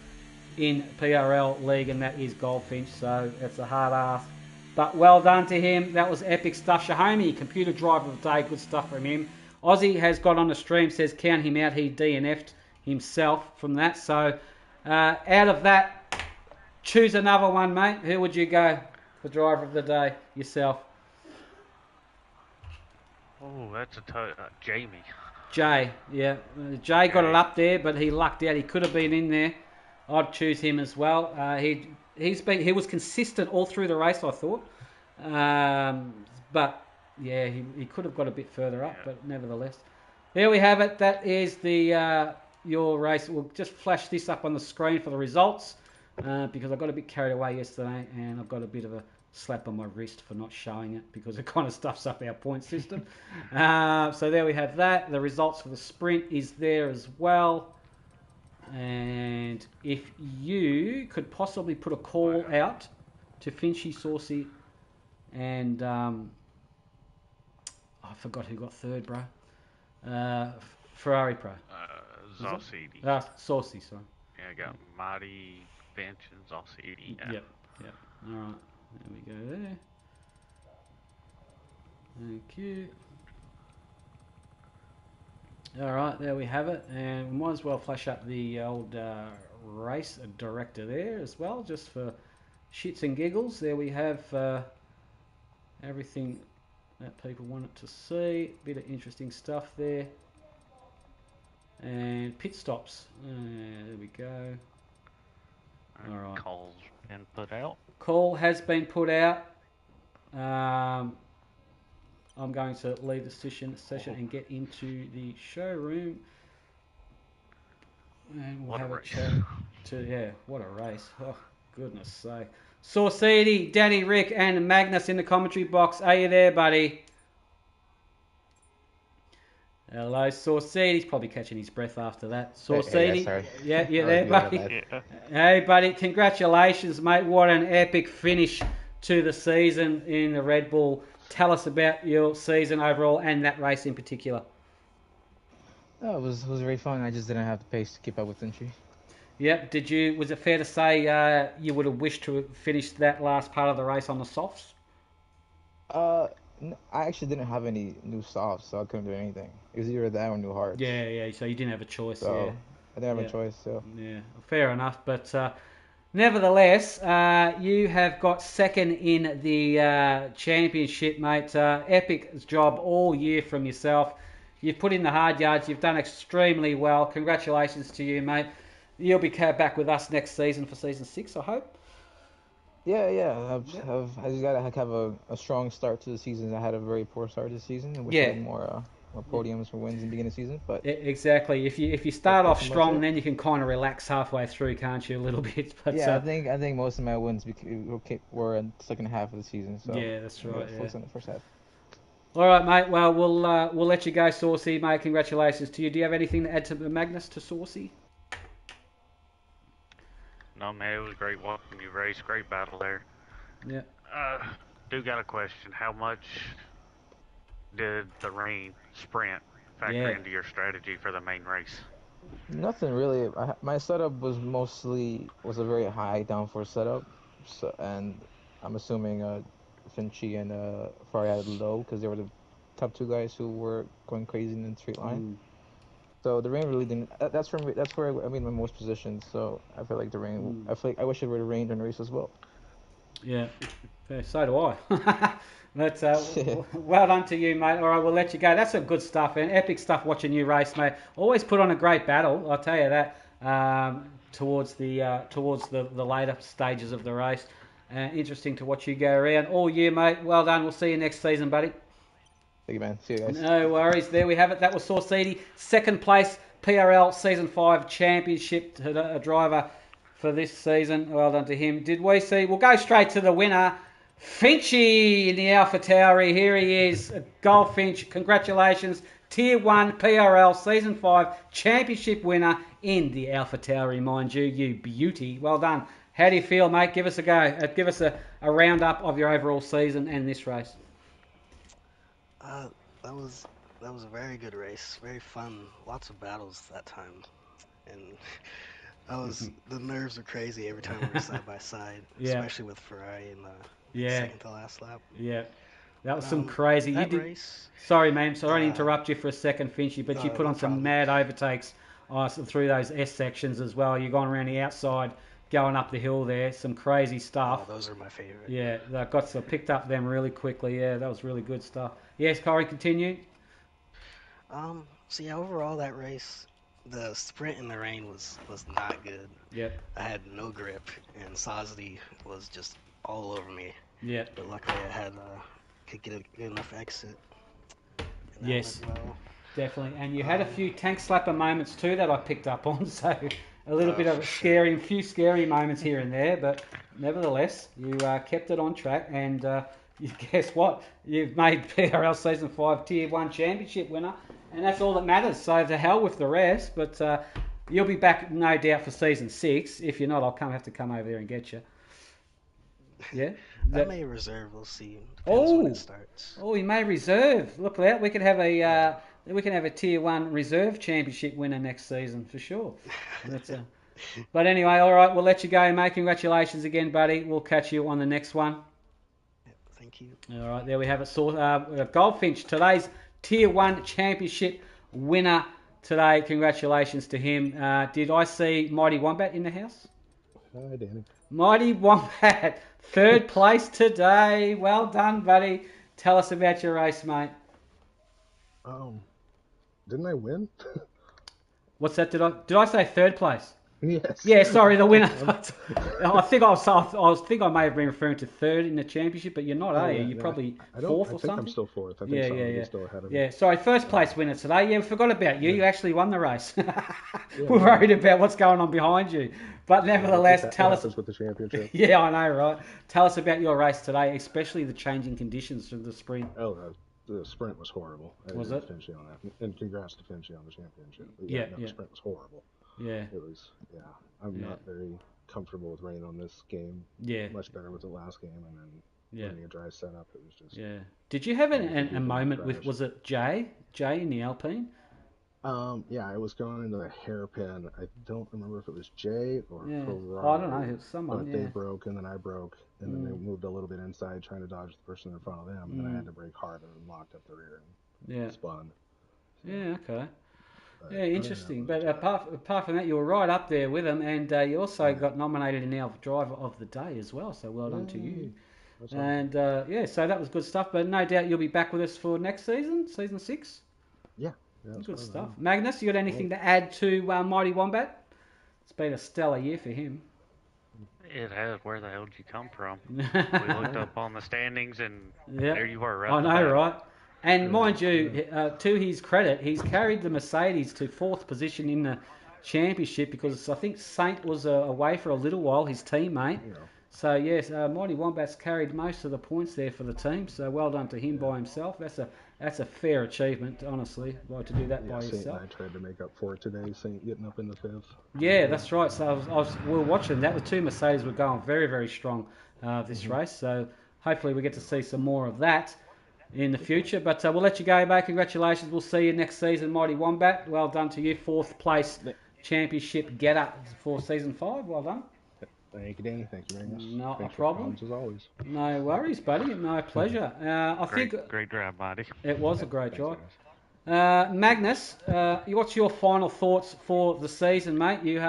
in PRL League, and that is Goldfinch. So it's a hard ask. But well done to him. That was epic stuff. Shahami, computer driver of the day. Good stuff from him. Aussie has got on the stream, says count him out. He DNF'd himself from that. So out of that, choose another one, mate. Who would you go for driver of the day? Yourself. Oh, that's a Jamie. Jay, yeah. Jay got it up there, but he lucked out. He could have been in there. I'd choose him as well. He was consistent all through the race, I thought. But yeah, he could have got a bit further up, but nevertheless. There we have it. That is the your race. We'll just flash this up on the screen for the results because I got a bit carried away yesterday and I've got a bit of a slap on my wrist for not showing it because it kind of stuffs up our point system. So there we have that. The results for the sprint is there as well. And if you could possibly put a call out to Finchy, Saucy, and I forgot who got third, bro. Ferrari Pro. Zalcidi. Saucy, sorry. Yeah, I got Mighty, Finch, and Zalcidi. Yeah. Yep. All right, there we go there. Thank you. All right, there we have it, and we might as well flash up the old race director there as well, just for shits and giggles. There we have everything that people wanted to see. Bit of interesting stuff there. And pit stops. There we go. All right. Call's been put out. Call has been put out. I'm going to leave the session and get into the showroom. And we'll have a chat what a race. Oh, goodness sake. Saucidi, Danny, Rick, and Magnus in the commentary box. Are you there, buddy? Hello, Saucidi. He's probably catching his breath after that. Saucidi. Yeah, you're there, buddy. Yeah. Hey, buddy. Congratulations, mate. What an epic finish to the season in the Red Bull. Tell us about your season overall and that race in particular. Oh, it was very fun. I just didn't have the pace to keep up with Finchy. Yep. Was it fair to say you would have wished to have finished that last part of the race on the softs? I actually didn't have any new softs, so I couldn't do anything. It was either that or new hards. Yeah. So you didn't have a choice. So yeah. I didn't have a choice. So yeah, fair enough. But nevertheless, you have got second in the championship, mate. Epic job all year from yourself. You've put in the hard yards. You've done extremely well. Congratulations to you, mate. You'll be back with us next season for season 6, I hope. Yeah. I just gotta have a strong start to the season. I had a very poor start to the season, and wish I had more podiums for wins in the beginning of the season. But exactly. If you start off strong, then you can kind of relax halfway through, can't you? A little bit. But yeah, I think most of my wins were in the second half of the season. So yeah, that's right. Focus on the first half. All right, mate. Well, we'll let you go, Saucy, mate. Congratulations to you. Do you have anything to add to the Magnus, to Saucy? No, man, it was great watching you race. Great battle there. Yeah. Do got a question. How much did the rain sprint factor into your strategy for the main race? Nothing really. My setup was a very high downforce setup, and I'm assuming Finchy and Faryad low because they were the top two guys who were going crazy in the straight line. So the rain really didn't. That's where I made my most positions. So I feel like the rain. I feel like I wish it would have rained in the race as well. Yeah, so do I. But well done to you, mate. All right, we'll let you go. That's some good stuff, and epic stuff watching you race, mate. Always put on a great battle, I'll tell you that. Towards the later stages of the race, interesting to watch you go around all year, mate. Well done. We'll see you next season, buddy. Thank you, man. See you guys. No worries. There we have it. That was Sauceedy, second place PRL Season 5 Championship driver for this season. Well done to him. Did we see? We'll go straight to the winner, Finchy in the Alpha Tauri. Here he is, Goldfinch. Congratulations, Tier 1 PRL Season 5 Championship winner in the Alpha Tauri, mind you. You beauty. Well done. How do you feel, mate? Give us a go. Give us a roundup of your overall season and this race. That was a very good race, very fun, lots of battles that time, and the nerves are crazy every time we were side by side, especially with Ferrari in the second to last lap. Yeah, that was some crazy. Race. Sorry, man. Sorry to interrupt you for a second, Finchy, but you put on some mad overtakes through those S sections as well. You're going around the outside, going up the hill there, some crazy stuff. Those are my favorite. Yeah, picked up them really quickly. Yeah, that was really good stuff. Yes, Corey, continue. So yeah, overall that race, the sprint in the rain was not good. Yep. I had no grip, and Sazdy was just all over me. Yeah. But luckily I could get a good enough exit. Yes. Well. Definitely. And you had a few tank slapper moments too that I picked up on, so a little bit of a few scary moments here and there, but nevertheless, you kept it on track, and guess what? You've made PRL Season 5 Tier 1 Championship winner, and that's all that matters. So to hell with the rest, but you'll be back, no doubt, for Season 6. If you're not, I'll have to come over there and get you. Yeah? I may reserve, we'll see. Depends when it starts. Oh, you may reserve. Look at that. We could have a Tier 1 reserve championship winner next season for sure. But anyway, all right, we'll let you go, mate. Congratulations again, buddy. We'll catch you on the next one. Thank you. All right, there we have it. Goldfinch, today's Tier 1 championship winner today. Congratulations to him. Did I see Mighty Wombat in the house? Hi, Danny. Mighty Wombat, third place today. Well done, buddy. Tell us about your race, mate. Didn't I win? What's that? Did I say third place? Yes. Yeah, sorry, the winner. I think I may have been referring to third in the championship, but you're not, are you? You're probably fourth or something. I think I'm still fourth. I think somebody's still ahead of me. Yeah, sorry, first place winner today. Yeah, we forgot about you. You actually won the race. We're worried about what's going on behind you, but nevertheless, tell us. With the championship. Yeah, I know, right? Tell us about your race today, especially the changing conditions from the sprint. The sprint was horrible. Was it? Finchy on that. And congrats to Finchy on the championship. The sprint was horrible. Yeah. It was, I'm not very comfortable with rain on this game. Yeah. Much better with the last game, and then running a dry setup, it was just... Yeah. Did you have a moment with, was it Jay in the Alpine? Yeah, I was going into the hairpin. I don't remember if it was Jay or Ferrari. I don't know. It was someone, But they broke, and then I broke, and then they moved a little bit inside trying to dodge the person in front of them, and then I had to brake harder and locked up the rear and spun. So, yeah, okay. Yeah, interesting. But apart from that, you were right up there with them, and you also got nominated in our Driver of the Day as well, so well done to you. And so that was good stuff, but no doubt you'll be back with us for next season, Season 6? Yeah. Good stuff. Magnus, you got anything to add to Mighty Wombat? It's been a stellar year for him. It has. Where the hell did you come from? We looked up on the standings, and there you were. Right. I know, right? And mind you, to his credit, he's carried the Mercedes to fourth position in the championship because I think Saint was away for a little while, his teammate. Yeah. So yes, Mighty Wombat's carried most of the points there for the team. So well done to him by himself. That's a fair achievement, honestly, to do that by yourself. Saint and I tried to make up for it today. Saint getting up in the fifth. Yeah, that's right. So we were watching that. The two Mercedes were going very, very strong this race. So hopefully we get to see some more of that in the future. But we'll let you go, mate. Congratulations. We'll see you next season, Mighty Wombat. Well done to you. Fourth place championship getter for Season 5. Well done. Thank you, Danny. Thank you very much. Not Thanks a problem. as always. No worries, buddy. My pleasure. I think great drive, Marty. It was a great drive. Magnus, what's your final thoughts for the season, mate? You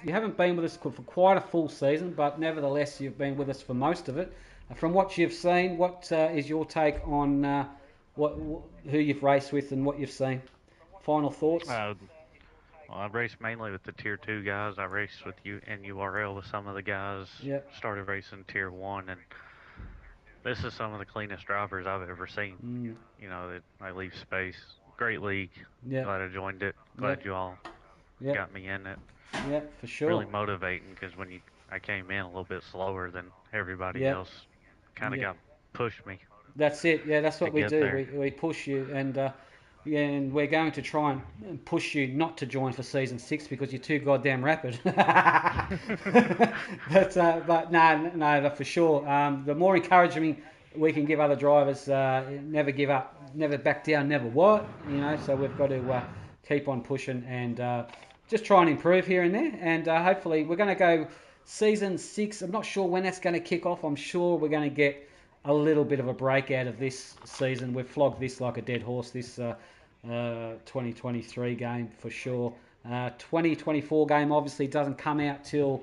haven't been with us for quite a full season, but nevertheless you've been with us for most of it. From what you've seen, what is your take on who you've raced with and what you've seen? Final thoughts? Well, I raced mainly with the Tier 2 guys. I raced with you in URL with some of the guys. Yep. Started racing Tier 1, and this is some of the cleanest drivers I've ever seen. You know, I leave space. Great league. Yep. Glad I joined it. Glad you all got me in it. Yeah, for sure. Really motivating because I came in a little bit slower than everybody else. Kind of got pushed me. That's it. Yeah, that's what we do. We push you, and we're going to try and push you not to join for season 6 because you're too goddamn rapid. but no, for sure. The more encouragement we can give other drivers, never give up, never back down, never what, So we've got to keep on pushing and just try and improve here and there. And hopefully we're going to go season 6. I'm not sure when that's going to kick off. I'm sure we're going to get a little bit of a break out of this season. We've flogged this like a dead horse, this 2023 game for sure. 2024 game obviously doesn't come out till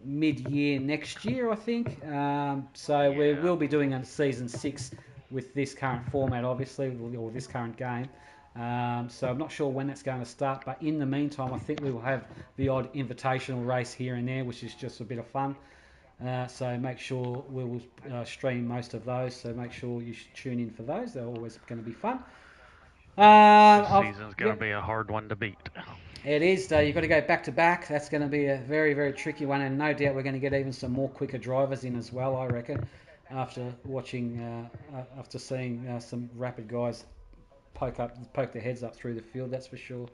mid-year next year, I think. We will be doing a season 6 with this current format, obviously, or this current game. So I'm not sure when that's going to start, but in the meantime, I think we will have the odd invitational race here and there, which is just a bit of fun. So make sure we will stream most of those. So make sure you tune in for those. They're always going to be fun. This season's going to be a hard one to beat. It is, though. You've got to go back to back. That's going to be a very, very tricky one, and no doubt we're going to get even some more quicker drivers in as well, I reckon, after seeing some rapid guys poke their heads up through the field, that's for sure.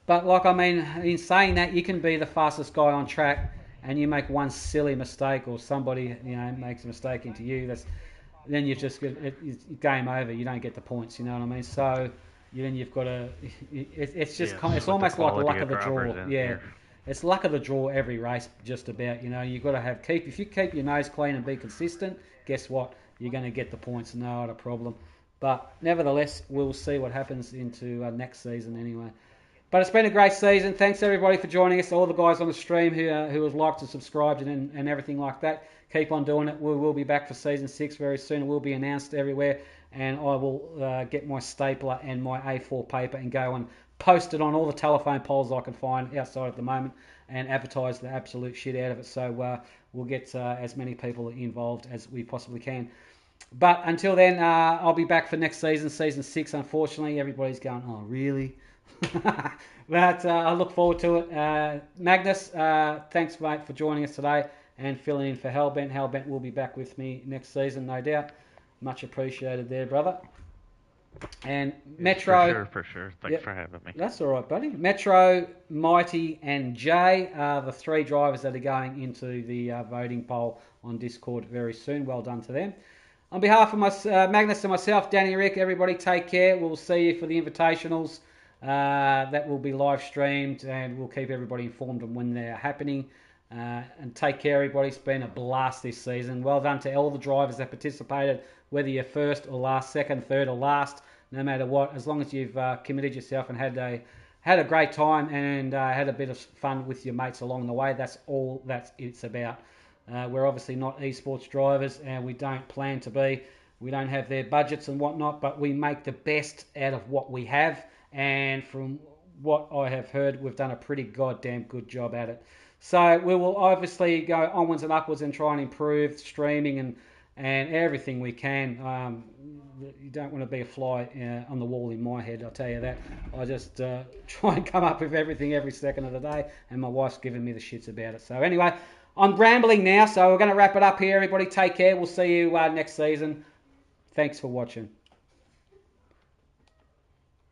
But, in saying that, you can be the fastest guy on track and you make one silly mistake or somebody, makes a mistake into you, then you've just it's game over. You don't get the points, you know what I mean? So then you've got to, it's almost like luck of the draw. Yeah, it's luck of the draw every race, just about. You've got to if you keep your nose clean and be consistent, guess what? You're going to get the points, not a problem. But nevertheless, we'll see what happens into next season anyway. But it's been a great season. Thanks everybody for joining us. All the guys on the stream who have liked and subscribed and everything like that. Keep on doing it. We will be back for season 6 very soon. It will be announced everywhere. And I will get my stapler and my A4 paper and go and post it on all the telephone poles I can find outside at the moment and advertise the absolute shit out of it. So we'll get as many people involved as we possibly can. But until then, I'll be back for next season, season 6. Unfortunately, everybody's going, oh, really? But I look forward to it. Magnus, thanks, mate, for joining us today and filling in for Hellbent. Hellbent will be back with me next season, no doubt. Much appreciated there, brother. And Metro... For sure. Thanks for having me. That's all right, buddy. Metro, Mighty, and Jay are the 3 drivers that are going into the voting poll on Discord very soon. Well done to them. On behalf of Magnus and myself, Danny, Rick, everybody take care. We'll see you for the invitationals. That will be live streamed and we'll keep everybody informed on when they're happening. And take care, everybody. It's been a blast this season. Well done to all the drivers that participated, whether you're first or last, second, third or last, no matter what. As long as you've committed yourself and had a great time and had a bit of fun with your mates along the way, that's all that it's about. We're obviously not esports drivers and we don't plan to be. We don't have their budgets and whatnot, but we make the best out of what we have. And from what I have heard, we've done a pretty goddamn good job at it. So we will obviously go onwards and upwards and try and improve streaming and everything we can. You don't want to be a fly on the wall in my head, I'll tell you that. I just try and come up with everything every second of the day, and my wife's giving me the shits about it. So anyway, I'm rambling now, so we're going to wrap it up here. Everybody take care. We'll see you next season. Thanks for watching.